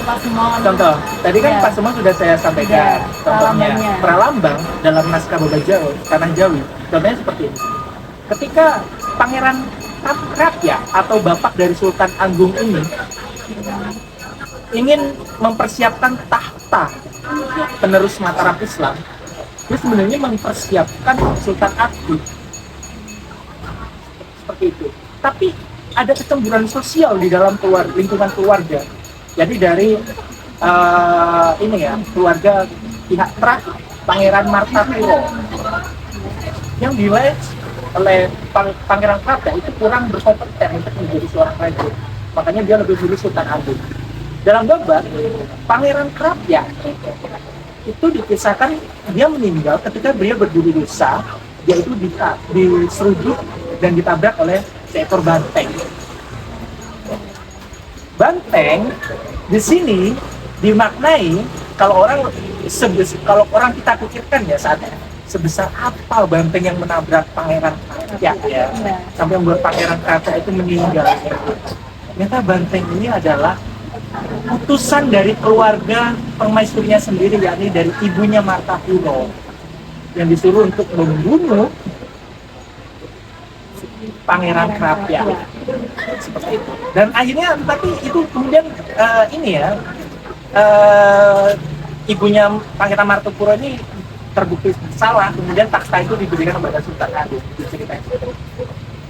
Contoh, tadi kan Pak Semon sudah saya sampaikan. Contohnya, Pralambang dalam naskah Babat Jawa, Tanah Jawi. Contohnya seperti ini. Ketika Pangeran Rapya atau bapak dari Sultan Agung ini ingin mempersiapkan tahta penerus Mataram Islam, dia sebenarnya mempersiapkan Sultan Agung seperti itu. Tapi ada kecemburuan sosial di dalam lingkungan keluarga. Jadi dari keluarga pihak Trak, Pangeran Martapuro yang dinilai oleh Pangeran Rapya itu kurang berkompeten untuk menjadi seorang raja. Makanya dia lebih milih Sultan Agung. Dalam Babat, Pangeran Rapya itu dikisahkan dia meninggal ketika beliau berburu dosa, yaitu diseruduk dan ditabrak oleh seekor banteng. Banteng di sini dimaknai kalau orang kita pikirkan ya saatnya, sebesar apa banteng yang menabrak Pangeran Rapya ya, sampai membuat Pangeran Rapya itu meninggal. Ternyata banteng ini adalah utusan dari keluarga permaisurinya sendiri, yakni dari ibunya Martapuro yang disuruh untuk membunuh Pangeran Rapya seperti itu. Dan akhirnya tapi itu kemudian ibunya Pangeran Martapuro ini terbukti salah, kemudian takhta itu diberikan kepada Sultan Agung.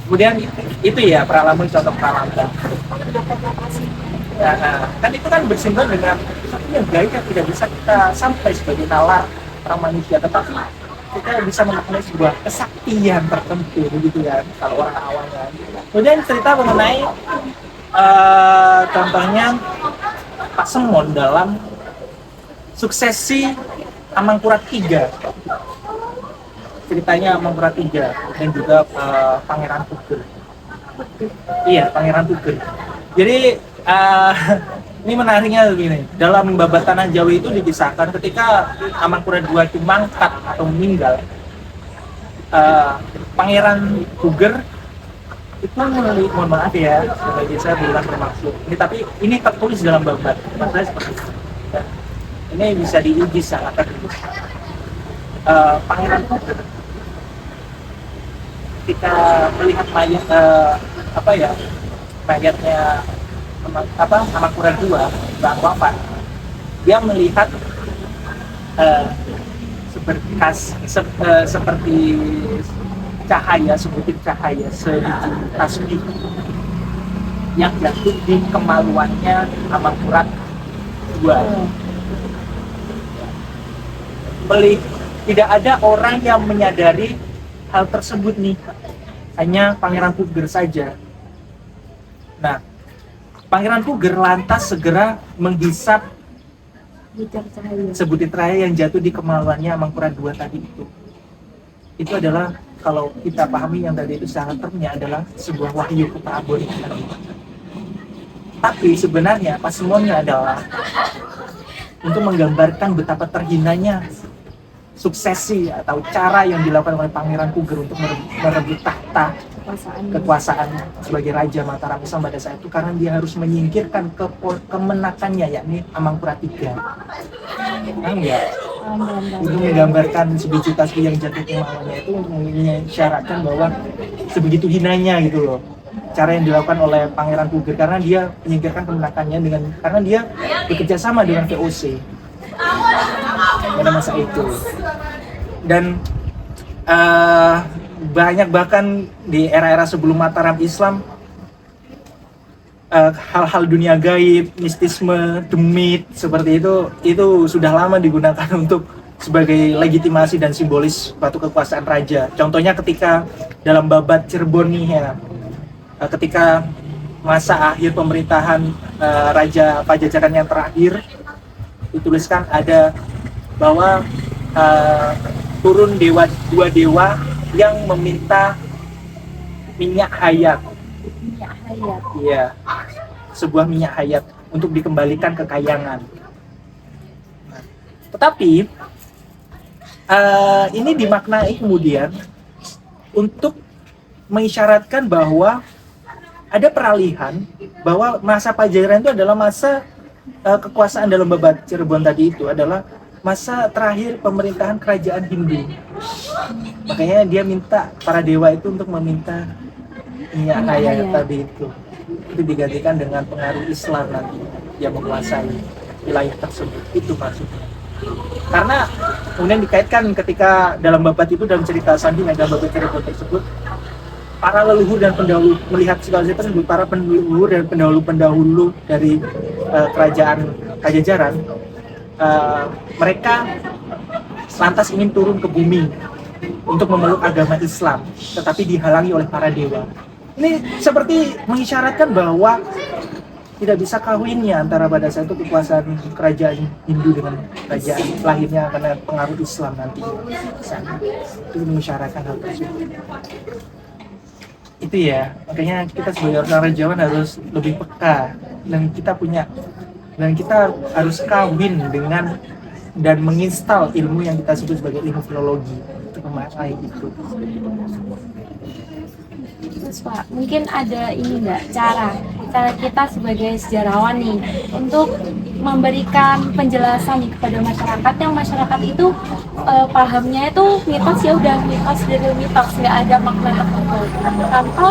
Kemudian itu ya Pralambang, contoh Pralambang. Nah, kan itu kan bersimbol dengan sesuatu yang gaib yang tidak bisa kita sampai sebagai nalar orang manusia, tetapi kita bisa memaknai sebuah kesaktian tertentu begitu kan kalau orang awam kan. Kemudian cerita mengenai contohnya Pak Semon dalam suksesi Amangkurat III. Ceritanya Amangkurat III dan juga Pangeran Puger. Iya, Pangeran Puger. Jadi ini menariknya begini, dalam Babat Tanah Jawi itu dikisahkan ketika Amangkurat II itu mangkat atau meninggal, Pangeran Puger itu mohon maaf ya, sebagai saya bilang bermaksud ini, tapi ini tertulis dalam Babat, maksudnya seperti itu. Ini bisa diuji sangat tertulis. Pangeran Puger ketika melihat mayat mayatnya Amakura II Bang wafat, dia melihat seperti cahaya, sebutir cahaya sebiji tasbih yang jatuh di kemaluannya Amakura II. Tidak ada orang yang menyadari hal tersebut nih, hanya Pangeran Puger saja. Nah, Pangeran Puger lantas segera menghisap sebutir cahaya yang jatuh di kemaluannya Amakura II tadi itu. Itu adalah, kalau kita pahami yang tadi itu secara termnya, adalah sebuah wahyu ke Prabon tadi. Tapi sebenarnya pasemonnya adalah untuk menggambarkan betapa terhinanya suksesi atau cara yang dilakukan oleh Pangeran Puger untuk merebut tahta kekuasaan sebagai Raja Mataram Islam pada saat itu, karena dia harus menyingkirkan kemenakannya, yakni Amangkurat III. Ya, untuk menggambarkan sebiji tasbih yang jatuh ke malamnya itu, untuk mengisyaratkan bahwa sebegitu hinanya gitu loh cara yang dilakukan oleh Pangeran Puger, karena dia menyingkirkan kemenakannya karena dia bekerja sama dengan VOC pada masa itu. Dan banyak bahkan di era-era sebelum Mataram Islam, hal-hal dunia gaib, mistisme, demit seperti itu sudah lama digunakan untuk sebagai legitimasi dan simbolis suatu kekuasaan raja. Contohnya ketika dalam Babat Cirebon nih ya, ketika masa akhir pemerintahan Raja Pajajaran yang terakhir, dituliskan ada bahwa turun dua dewa yang meminta minyak hayat. Iya, sebuah minyak hayat untuk dikembalikan ke Kayangan. Nah, tetapi ini dimaknai kemudian untuk mengisyaratkan bahwa ada peralihan, bahwa masa Pajajaran itu adalah masa kekuasaan dalam Babat Cirebon tadi itu adalah masa terakhir pemerintahan kerajaan Hindu. Makanya dia minta para dewa itu untuk meminta minyak hayat tadi itu digantikan dengan pengaruh Islam nanti yang menguasai wilayah tersebut. Itu maksudnya. Karena kemudian dikaitkan ketika dalam Babat itu, dalam cerita Sandi Mega Babat Cirebon tersebut, para leluhur dan pendahulu melihat situasi tersebut, para leluhur dan pendahulu dari kerajaan Pajajaran, mereka lantas ingin turun ke bumi untuk memeluk agama Islam, tetapi dihalangi oleh para dewa. Ini seperti mengisyaratkan bahwa tidak bisa kawinnya antara pada saat itu kekuasaan kerajaan Hindu dengan kerajaan lahirnya karena pengaruh Islam nanti. Itu mengisyaratkan hal tersebut. Itu ya, makanya kita sebagai orang Rajawan harus lebih peka, dan kita harus kawin dengan dan menginstal ilmu yang kita sebut sebagai ilmu filologi untuk memaknai itu. Terus Pak, mungkin ada ini nggak cara kita sebagai sejarawan nih untuk memberikan penjelasan nih kepada masyarakat, yang masyarakat itu pahamnya itu mitos, ya udah mitos dari mitos, nggak ada makna tertentu, tanpa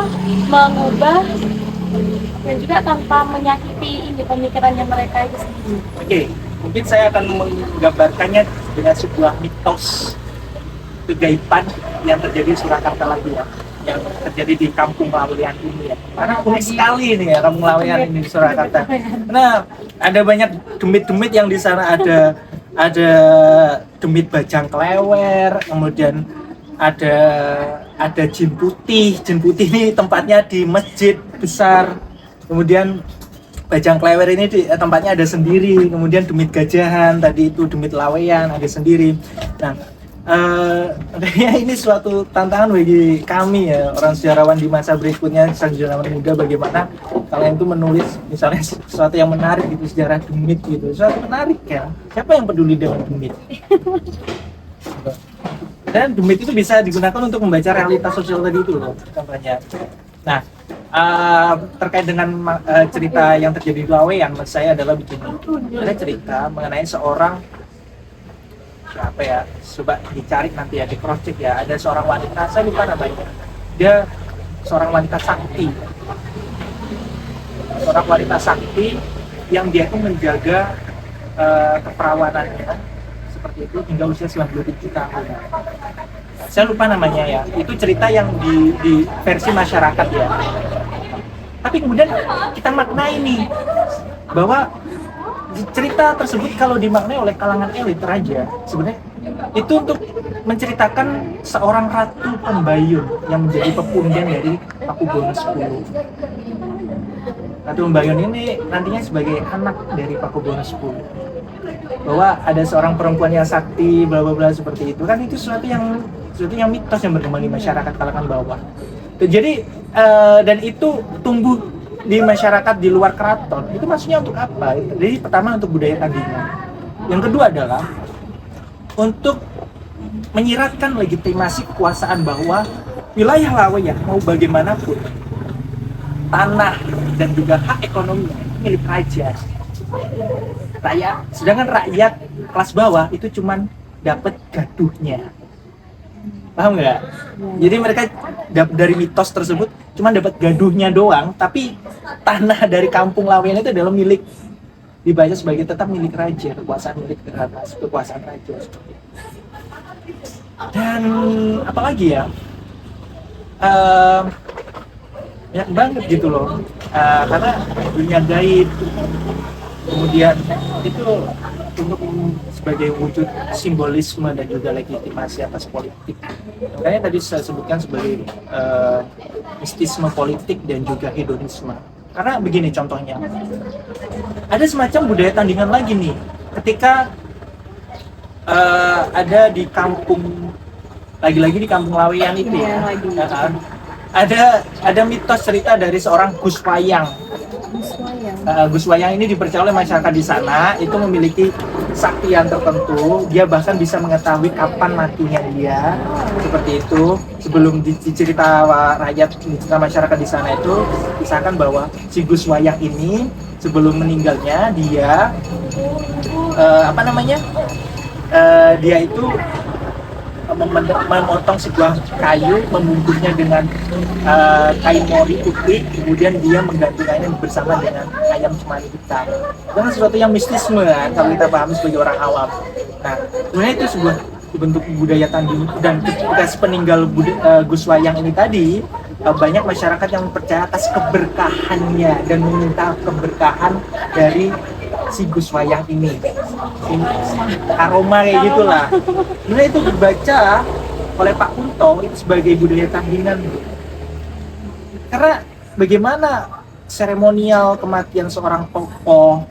mengubah dan juga tanpa menyakiti ini pemikirannya mereka itu sendiri. Oke, mungkin saya akan menggambarkannya dengan sebuah mitos kegaiban yang terjadi di Surakarta lagi ya, yang terjadi di Kampung Laweyan ini ya. Karena unik sekali nih ya Kampung Laweyan ini di Surakarta. Nah, ada banyak demit-demit yang di sana, ada demit Bajang Klewer, kemudian ada jin putih. Jin putih ini tempatnya di masjid besar. Kemudian Bajang Klewer ini tempatnya ada sendiri. Kemudian demit Gajahan tadi itu, demit Laweyan ada sendiri. Nah, kayaknya ini suatu tantangan bagi kami ya, orang sejarawan di masa berikutnya, sejarawan muda, bagaimana kalian itu menulis misalnya sesuatu yang menarik gitu, sejarah demit gitu, sesuatu menarik ya. Siapa yang peduli dengan demit? Dan demit itu bisa digunakan untuk membaca realitas sosial tadi itu loh, contohnya. Nah, terkait dengan cerita yang terjadi di Laweyan, menurut saya adalah begini. Ada cerita mengenai seorang, siapa ya, coba dicari nanti ya, di cross check ya, ada seorang wanita, saya lupa namanya, dia seorang wanita sakti yang dia itu menjaga keperawanannya seperti itu hingga usia 97 tahun. Saya lupa namanya ya. Itu cerita yang di versi masyarakat ya. Tapi kemudian kita maknai nih bahwa cerita tersebut kalau dimaknai oleh kalangan elit raja sebenarnya itu untuk menceritakan seorang ratu pembayun yang menjadi pepundhen dari Pakubono X. Ratu Pembayun ini nantinya sebagai anak dari Pakubono X, bahwa ada seorang perempuan yang sakti bla bla bla seperti itu kan, itu sesuatu yang mitos yang berkembang di masyarakat kalangan bawah. Jadi dan itu tumbuh di masyarakat di luar keraton. Itu maksudnya untuk apa? Jadi pertama untuk budaya tandingan. Yang kedua adalah untuk menyiratkan legitimasi kekuasaan bahwa wilayah Laweyah mau bagaimanapun tanah dan juga hak ekonominya milik raja. Sedangkan rakyat kelas bawah itu cuman dapat gaduhnya. Paham nggak? Jadi mereka dari mitos tersebut cuma dapat gaduhnya doang, tapi tanah dari kampung Laweyan itu adalah milik, dibaca sebagai tetap milik raja, kekuasaan raja. Dan apalagi ya, banyak banget gitu loh, karena dunia gaib, kemudian itu untuk sebagai wujud simbolisme dan juga legitimasi atas politik. Makanya tadi saya sebutkan sebagai mistisme politik dan juga hedonisme. Karena begini contohnya, ada semacam budaya tandingan lagi nih, ketika ada di kampung, lagi-lagi di kampung Laweyan itu ya, ada mitos cerita dari seorang Gus Wayang. Gus Wayang ini dipercaya oleh masyarakat di sana itu memiliki saktian tertentu. Dia bahkan bisa mengetahui kapan matinya dia, seperti itu. Sebelum dicerita rakyat, dicerita masyarakat di sana itu disahkan bahwa si Gus Wayang ini sebelum meninggalnya dia dia itu memotong sebuah kayu, membungkusnya dengan kain mori putih, kemudian dia menggantungkannya bersama dengan ayam cemani hitam. Itu kan sesuatu yang mistisme kan, kalau kita pahami sebagai orang awam. Nah, sebenarnya itu sebuah bentuk budaya tanding, dan ketika sepeninggal Gus Wayang ini tadi, banyak masyarakat yang percaya atas keberkahannya dan meminta keberkahan dari si Gus Wayang ini. Aroma kayak gitulah. Sebenarnya itu dibaca oleh Pak Kunto itu sebagai budaya tandingan. Karena bagaimana seremonial kematian seorang tokoh,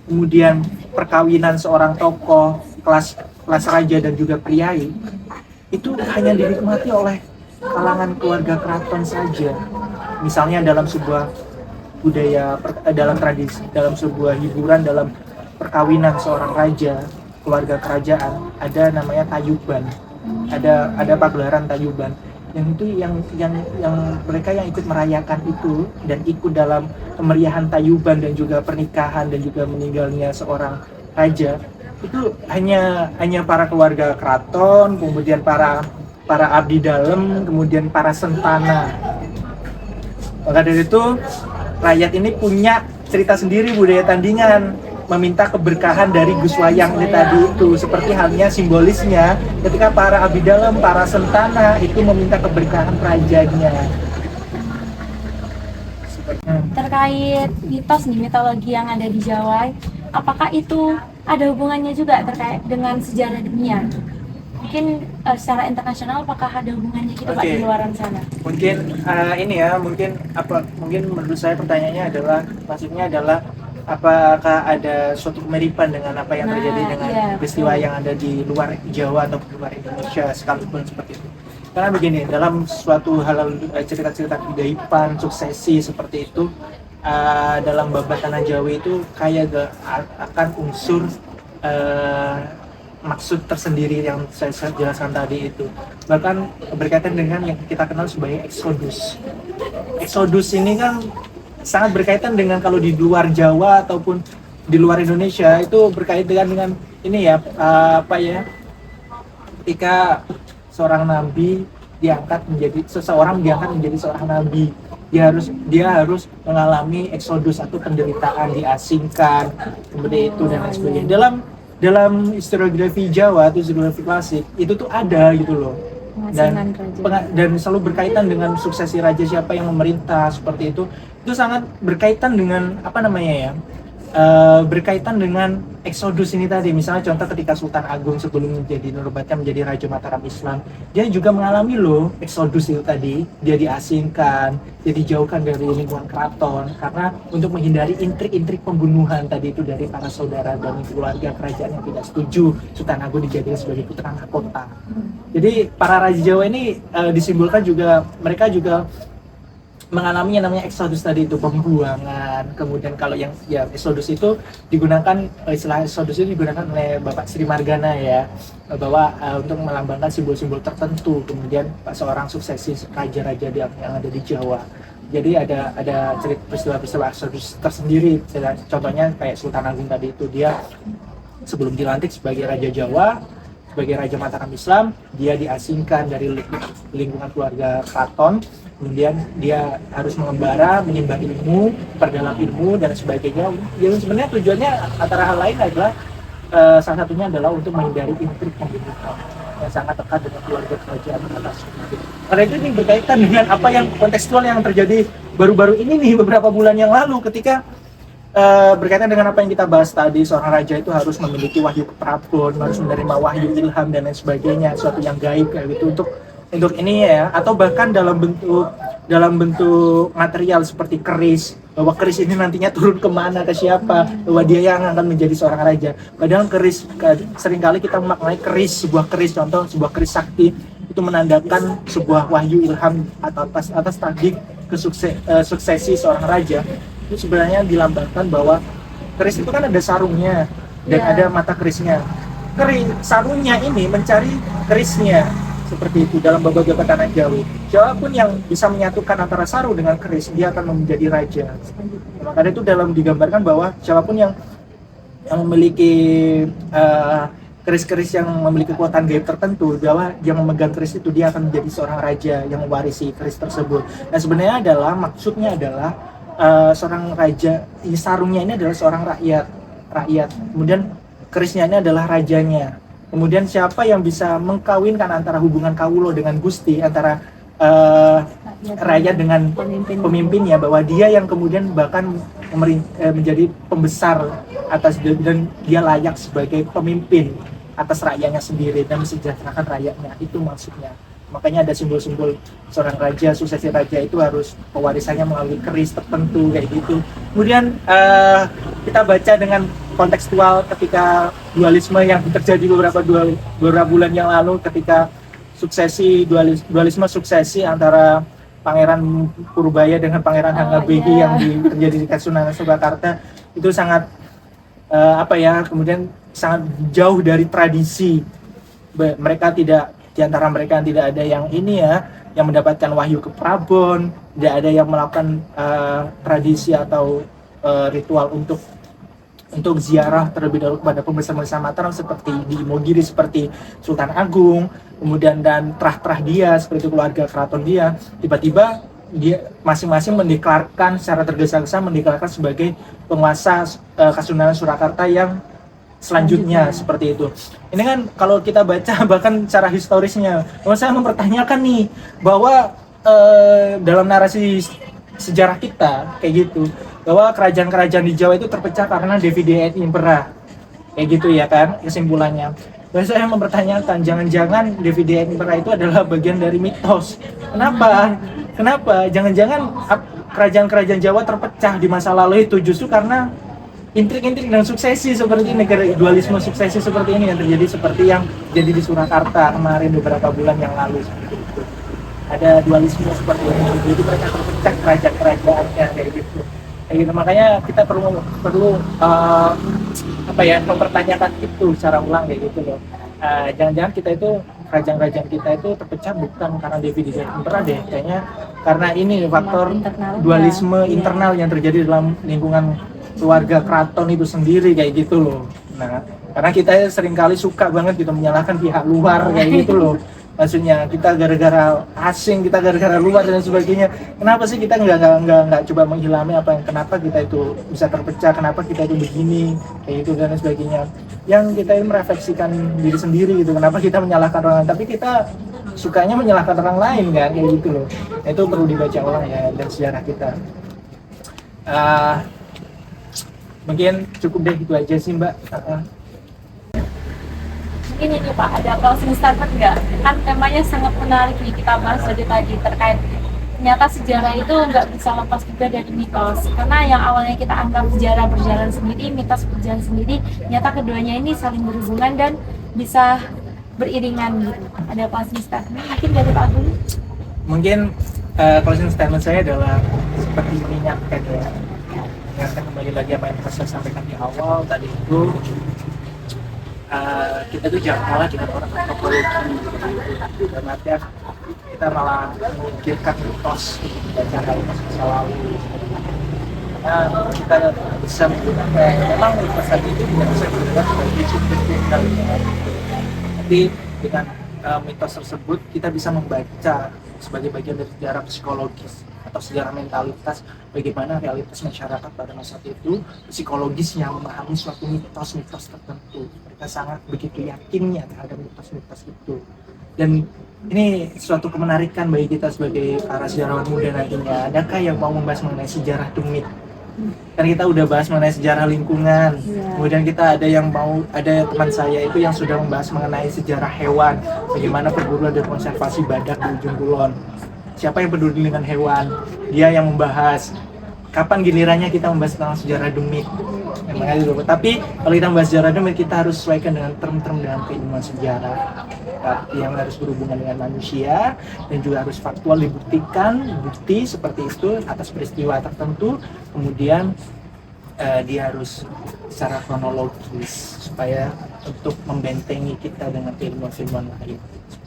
kemudian perkawinan seorang tokoh kelas raja dan juga priai, itu hanya dinikmati oleh kalangan keluarga keraton saja. Misalnya dalam sebuah budaya, dalam tradisi, dalam sebuah hiburan, dalam perkawinan seorang raja, keluarga kerajaan, ada namanya tayuban, ada pagelaran tayuban, yang itu yang mereka yang ikut merayakan itu dan ikut dalam kemeriahan tayuban dan juga pernikahan dan juga meninggalnya seorang raja, itu hanya para keluarga keraton, kemudian para abdi dalam, kemudian para sentana. Maka dari itu rakyat ini punya cerita sendiri budaya tandingan, meminta keberkahan dari Gus Wayang ini tadi itu, seperti halnya simbolisnya ketika para abdi dalam, para sentana itu meminta keberkahan rajanya. Terkait mitos nih, mitologi yang ada di Jawa, apakah itu ada hubungannya juga terkait dengan sejarah dunia? Mungkin secara internasional apakah ada hubungannya gitu Pak di luaran sana? Mungkin mungkin menurut saya pertanyaannya adalah, maksudnya adalah apakah ada suatu kemiripan dengan apa yang terjadi dengan peristiwa yang ada di luar Jawa atau di luar Indonesia sekalipun seperti itu. Karena begini, dalam suatu hal cerita-cerita kegaiban, suksesi seperti itu, dalam babat tanah Jawa itu kayak akan unsur maksud tersendiri yang saya jelaskan tadi itu. Bahkan berkaitan dengan yang kita kenal sebagai Exodus. Exodus ini kan sangat berkaitan dengan, kalau di luar Jawa ataupun di luar Indonesia itu berkaitan dengan ini ya, ketika seorang nabi diangkat menjadi seseorang, diangkat menjadi seorang nabi. Dia harus mengalami eksodus atau penderitaan, diasingkan, kemudian itu dan lain sebagainya. Dalam historiografi Jawa atau historiografi klasik itu tuh ada gitu loh. Dan dan selalu berkaitan dengan suksesi raja, siapa yang memerintah seperti itu sangat berkaitan dengan apa namanya ya, berkaitan dengan eksodus ini tadi. Misalnya contoh ketika Sultan Agung sebelum menjadi Nurbaca menjadi Raja Mataram Islam, dia juga mengalami loh eksodus itu tadi. Dia diasingkan, dia dijauhkan dari lingkungan keraton karena untuk menghindari intrik-intrik pembunuhan tadi itu dari para saudara dan keluarga kerajaan yang tidak setuju Sultan Agung dijadikan sebagai putra mahkota. Jadi para raja Jawa ini disimbolkan juga, mereka juga mengalami yang namanya eksodus tadi itu, pembuangan. Kemudian kalau yang ya eksodus itu digunakan, istilah eksodus itu digunakan oleh Bapak Sri Margana ya, bahwa untuk melambangkan simbol-simbol tertentu. Kemudian seorang suksesi raja-raja yang ada di Jawa. Jadi ada cerita peristiwa-peristiwa eksodus tersendiri. Contohnya kayak Sultan Agung tadi itu, dia sebelum dilantik sebagai Raja Jawa, sebagai Raja Mataram Islam, dia diasingkan dari lingkungan keluarga keraton. Kemudian dia harus mengembara, menimba ilmu, perdalam ilmu dan sebagainya. Yang sebenarnya tujuannya antara hal lain adalah salah satunya adalah untuk menghindari intrik pembunuhan yang sangat dekat dengan keluarga kerajaan atas. Karena itu ini berkaitan dengan apa yang kontekstual yang terjadi baru-baru ini nih, beberapa bulan yang lalu, ketika berkaitan dengan apa yang kita bahas tadi, seorang raja itu harus memiliki wahyu keprabon, harus menerima wahyu ilham dan lain sebagainya, suatu yang gaib kayak gitu untuk ini ya, atau bahkan dalam bentuk material seperti keris, bahwa keris ini nantinya turun kemana, ke siapa, bahwa dia yang akan menjadi seorang raja. Padahal keris, seringkali kita memaknai keris, sebuah keris, contoh sebuah keris sakti itu menandakan sebuah wahyu ilham atas tadi suksesi seorang raja. Itu sebenarnya dilambangkan bahwa keris itu kan ada sarungnya dan ada mata kerisnya. Sarungnya ini mencari kerisnya. Seperti itu dalam beberapa tatanan Jawa. Siapapun yang bisa menyatukan antara sarung dengan keris, dia akan menjadi raja. Makanya itu dalam digambarkan bahwa siapapun yang memiliki keris-keris yang memiliki kekuatan gaib tertentu, bahwa yang memegang keris itu dia akan menjadi seorang raja yang mewarisi keris tersebut. Nah sebenarnya maksudnya adalah seorang raja, sarungnya ini adalah seorang rakyat. Kemudian kerisnya ini adalah rajanya. Kemudian siapa yang bisa mengkawinkan antara hubungan kawulo dengan Gusti, antara rakyat dengan pemimpinnya, bahwa dia yang kemudian bahkan menjadi pembesar atas, dan dia layak sebagai pemimpin atas rakyatnya sendiri dan mesejahterakan rakyatnya. Itu maksudnya. Makanya ada simbol-simbol seorang raja, suksesi raja itu harus pewarisannya melalui keris tertentu kayak gitu. Kemudian kita baca dengan kontekstual ketika dualisme yang terjadi beberapa bulan yang lalu, ketika dualisme suksesi antara Pangeran Purbaya dengan Pangeran Hanggabehi yang terjadi di Kasunanan Surakarta, itu sangat kemudian sangat jauh dari tradisi. Mereka di antara mereka tidak ada yang yang mendapatkan wahyu keprabon, tidak ada yang melakukan tradisi atau ritual untuk ziarah terlebih dahulu kepada pembesar-pembesar Mataram seperti di Imogiri, seperti Sultan Agung, kemudian dan terah-terah dia seperti keluarga keraton dia. Tiba-tiba dia masing-masing mendeklarkan secara tergesa-gesa sebagai penguasa Kasunanan Surakarta yang selanjutnya seperti itu. Ini kan kalau kita baca bahkan secara historisnya, saya mempertanyakan nih bahwa dalam narasi sejarah kita kayak gitu, bahwa kerajaan-kerajaan di Jawa itu terpecah karena Divide et Impera kayak gitu ya kan kesimpulannya. Dan saya mempertanyakan, jangan-jangan Divide et Impera itu adalah bagian dari mitos. Kenapa? Jangan-jangan kerajaan-kerajaan Jawa terpecah di masa lalu itu justru karena intrik-intrik dan suksesi seperti ini, dualisme suksesi seperti ini yang terjadi, seperti yang jadi di Surakarta kemarin beberapa bulan yang lalu seperti itu. Ada dualisme seperti ini, jadi mereka terpecah kerajaan-kerajaannya kayak gitu. Makanya kita perlu mempertanyakan itu secara ulang kayak gitu loh. Jangan-jangan kita itu kerajaan-kerajaan kita itu terpecah bukan karena Divide et Impera deh, kayaknya karena ini faktor dualisme internal yang terjadi dalam lingkungan keluarga keraton itu sendiri kayak gitu loh. Nah, karena kita seringkali suka banget gitu menyalahkan pihak luar kayak gitu loh. Maksudnya kita gara-gara asing, kita gara-gara luar dan sebagainya. Kenapa sih kita nggak coba menghilami apa yang kenapa kita itu bisa terpecah, kenapa kita itu begini, kayak itu dan sebagainya. Yang kita ini merefleksikan diri sendiri gitu. Kenapa kita menyalahkan orang lain? Tapi kita sukanya menyalahkan orang lain kan, kayak gitu loh. Itu perlu dibaca ulang ya dan sejarah kita. Mungkin cukup deh itu aja sih Mbak. Ini nih Pak, ada closing statement nggak? Kan temanya sangat menarik nih kita bahas dari tadi terkait ternyata sejarah itu nggak bisa lepas juga dari mitos. Karena yang awalnya kita anggap sejarah berjalan sendiri, mitos berjalan sendiri, ternyata keduanya ini saling berhubungan dan bisa beriringan gitu. Ada closing statement mungkin dari Pak Agung? Mungkin closing statement saya adalah seperti mengingatkan ya, mengingatkan kembali lagi apa yang saya sampaikan di awal tadi itu. Kita tuh jangan kalah dengan orang antropologi dan artian kita malah memikirkan mitos dan mitos masa lalu, karena kita bisa menggunakan memang mitos tadi itu tidak bisa digunakan sebagai sumber kriminal, tapi dengan mitos tersebut kita bisa membaca sebagai bagian dari sejarah psikologis atau sejarah mentalitas bagaimana realitas masyarakat pada masa itu, psikologisnya memahami suatu mitos-mitos tertentu. Mereka sangat begitu yakinnya terhadap mitos-mitos itu, dan ini suatu kemenarikan bagi kita sebagai para sejarawan muda nantinya. Adakah yang mau membahas mengenai sejarah demit? Kan kita udah bahas mengenai sejarah lingkungan, kemudian kita ada yang mau, ada teman saya itu yang sudah membahas mengenai sejarah hewan, bagaimana perburuan dan konservasi badak di ujung kulon. Siapa yang peduli dengan hewan? Dia yang membahas. Kapan gilirannya kita membahas tentang sejarah demit? Tapi kalau kita membahas sejarah demit, kita harus sesuaikan dengan term-term dalam keilmuan sejarah yang harus berhubungan dengan manusia dan juga harus faktual, dibuktikan, bukti seperti itu atas peristiwa tertentu. Kemudian dia harus secara kronologis supaya untuk membentengi kita dengan keilmuan-keilmuan lain.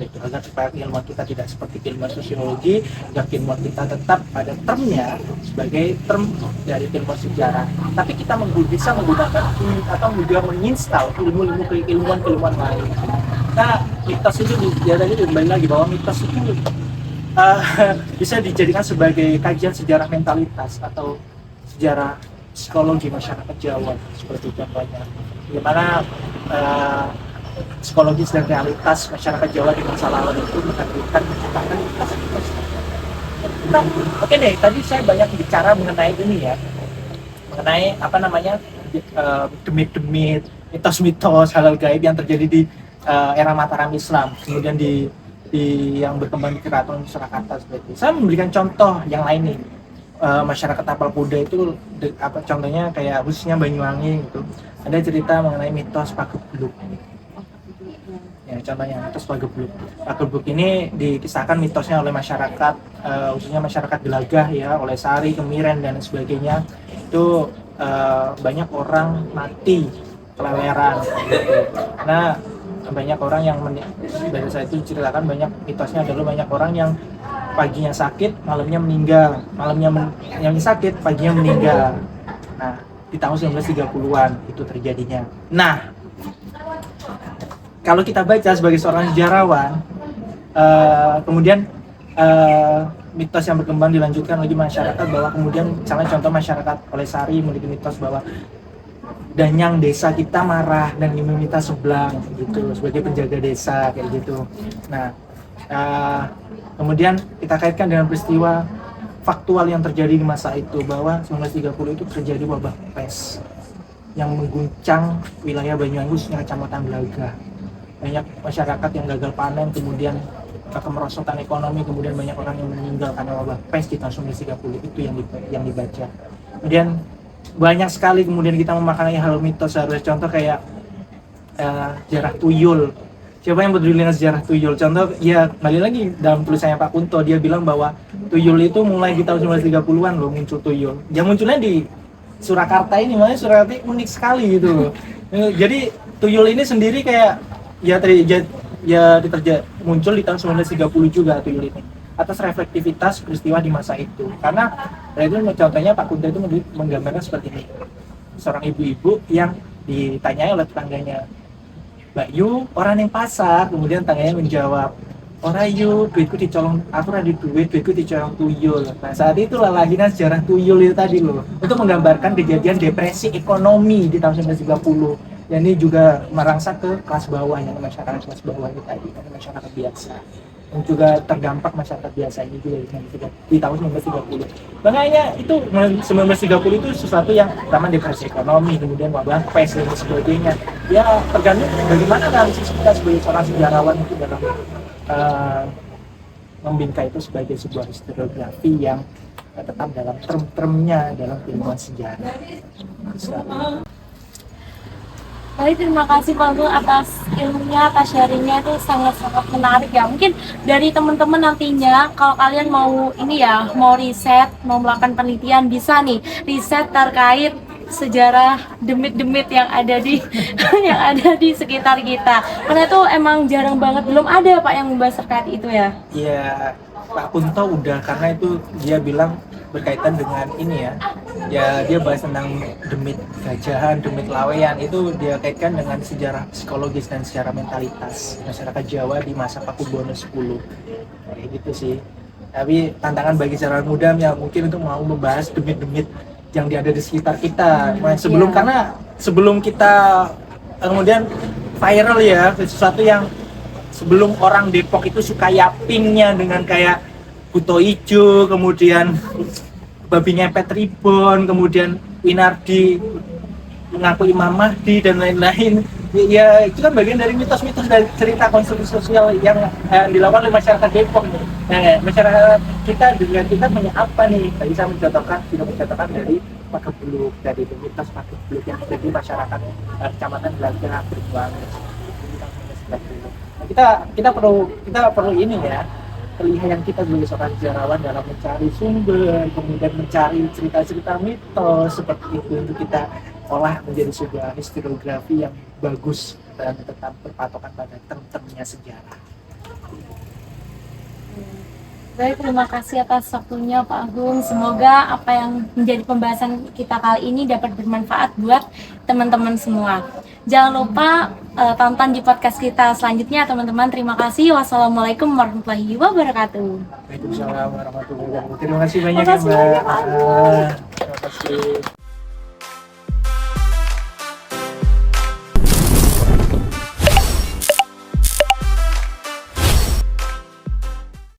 Itu agar supaya ilmuwan kita tidak seperti ilmuwan sosiologi, agar ilmuwan kita tetap pada termnya sebagai term dari ilmuwan sejarah, tapi kita bisa menggunakan atau juga menginstal ilmu-ilmu keilmuan lain. Nah, mitos itu tadi kembali lagi bahwa mitos itu bisa dijadikan sebagai kajian sejarah mentalitas atau sejarah psikologi masyarakat Jawa, seperti contohnya bagaimana psikologis dan realitas masyarakat Jawa di masa lalu itu menghadirkan menciptakan mitos-mitos. Nah, oke deh, tadi saya banyak bicara mengenai ini ya, mengenai apa namanya demit-demit, mitos-mitos halal gaib yang terjadi di era Mataram Islam, kemudian di yang berkembang di Keraton Surakarta seperti itu. Saya memberikan contoh yang lain nih. Masyarakat Tapal Kuda itu contohnya kayak khususnya Banyuwangi gitu. Ada cerita mengenai mitos Pagebluk. Ya, contohnya mitos Pagebluk. Pagebluk ini dikisahkan mitosnya oleh masyarakat, khususnya masyarakat Gelagah ya, oleh Sari, Kemiren dan sebagainya. Itu banyak orang mati keleleran gitu. Nah, banyak orang yang dari saya itu ceritakan banyak mitosnya adalah banyak orang yang paginya sakit, malamnya meninggal, yang sakit, paginya meninggal. Nah, di tahun 1930-an itu terjadinya. Nah, kalau kita baca sebagai seorang sejarawan, kemudian mitos yang berkembang dilanjutkan lagi masyarakat bahwa kemudian misalnya contoh masyarakat Olesari memiliki mitos bahwa danyang desa kita marah dan meminta sebelang gitu sebagai penjaga desa kayak gitu. Nah, kemudian kita kaitkan dengan peristiwa faktual yang terjadi di masa itu bahwa 1930 itu terjadi wabah pes yang mengguncang wilayah Banyuwangi khususnya Kecamatan Gelagah. Banyak masyarakat yang gagal panen, kemudian kemerosotan ekonomi, kemudian banyak orang yang meninggal karena wabah pes di tahun 1930 itu yang dibaca. Kemudian banyak sekali kemudian kita memaknai hal mitos, harus contoh kayak sejarah tuyul. Siapa yang peduli dengan sejarah tuyul? Contoh ya kembali lagi dalam tulisannya Pak Kunto, dia bilang bahwa tuyul itu mulai di tahun 1930-an loh muncul tuyul. Yang munculnya di Surakarta ini, makanya Surakarta unik sekali gitu. Jadi tuyul ini sendiri kayak muncul di tahun 1930 juga tuyul ini atas reflektivitas peristiwa di masa itu. Karena itu contohnya Pak Kunto itu menggambarkan seperti ini, seorang ibu-ibu yang ditanyai oleh tetangganya, Mbak Yu, orang yang pasar, kemudian tangganya menjawab, ora yuk, duitku dicolong, aku ada duitku dicolong tuyul. Nah saat itulah lahirnya sejarah tuyul itu tadi loh, untuk menggambarkan kejadian depresi ekonomi di tahun 1930. Dan ini juga merangsek ke kelas bawah, yang masyarakat kelas bawah itu tadi, masyarakat biasa. Dan juga terdampak masyarakat biasa ini juga di tahun 1930. Makanya itu 1930 itu sesuatu yang pertama depresi ekonomi, kemudian wabah pes dan sebagainya. Ya tergantung bagaimana analisis kita sebagai seorang sejarawan itu dalam membingkai itu sebagai sebuah historiografi yang tetap dalam term-termnya dalam ilmuwan sejarah. Baik, terima kasih Pak Agung atas ilmunya, atas sharingnya, itu sangat-sangat menarik ya. Mungkin dari teman-teman nantinya kalau kalian mau ini ya, mau riset, mau melakukan penelitian, bisa nih riset terkait sejarah demit-demit yang ada di yang ada di sekitar kita. Karena itu emang jarang banget, belum ada Pak yang membahas terkait itu ya. Iya, Pak Kunto udah, karena itu dia bilang berkaitan dengan ini ya. Ya dia bahas tentang demit gajahan, demit laweyan, itu dia kaitkan dengan sejarah psikologis dan sejarah mentalitas masyarakat Jawa di masa Pakubuwono X. Kayak gitu sih. Tapi tantangan bagi sejarawan muda yang mungkin untuk mau membahas demit-demit yang ada di sekitar kita. Sebelum karena sebelum kita kemudian viral ya, sesuatu yang sebelum orang Depok itu suka yapingnya dengan kayak Buto Ijo, kemudian babi ngepet Tribon, kemudian Winardi mengaku Imam Mahdi dan lain-lain. Ya itu kan bagian dari mitos-mitos dari cerita konstruksi sosial yang dilakukan oleh masyarakat Depok. Nah, masyarakat kita juga kita punya apa nih? Tadi saya tidak mencontohkan dari Pagebluk, dari mitos Pagebluk yang terjadi masyarakat kecamatan Belaga Berjuangan. Nah, kita perlu ini ya, kelihayan kita sebagai seorang sejarawan dalam mencari sumber, kemudian mencari cerita-cerita mitos seperti itu untuk kita olah menjadi sebuah historiografi yang bagus dan tetap berpatokan pada term-termnya sejarah. Baik, terima kasih atas waktunya Pak Agung. Semoga apa yang menjadi pembahasan kita kali ini dapat bermanfaat buat teman-teman semua. Jangan lupa tonton di podcast kita selanjutnya teman-teman. Terima kasih. Wassalamualaikum warahmatullahi wabarakatuh. Waalaikumsalam warahmatullahi wabarakatuh. Terima kasih banyak ya Mbak. Terima kasih.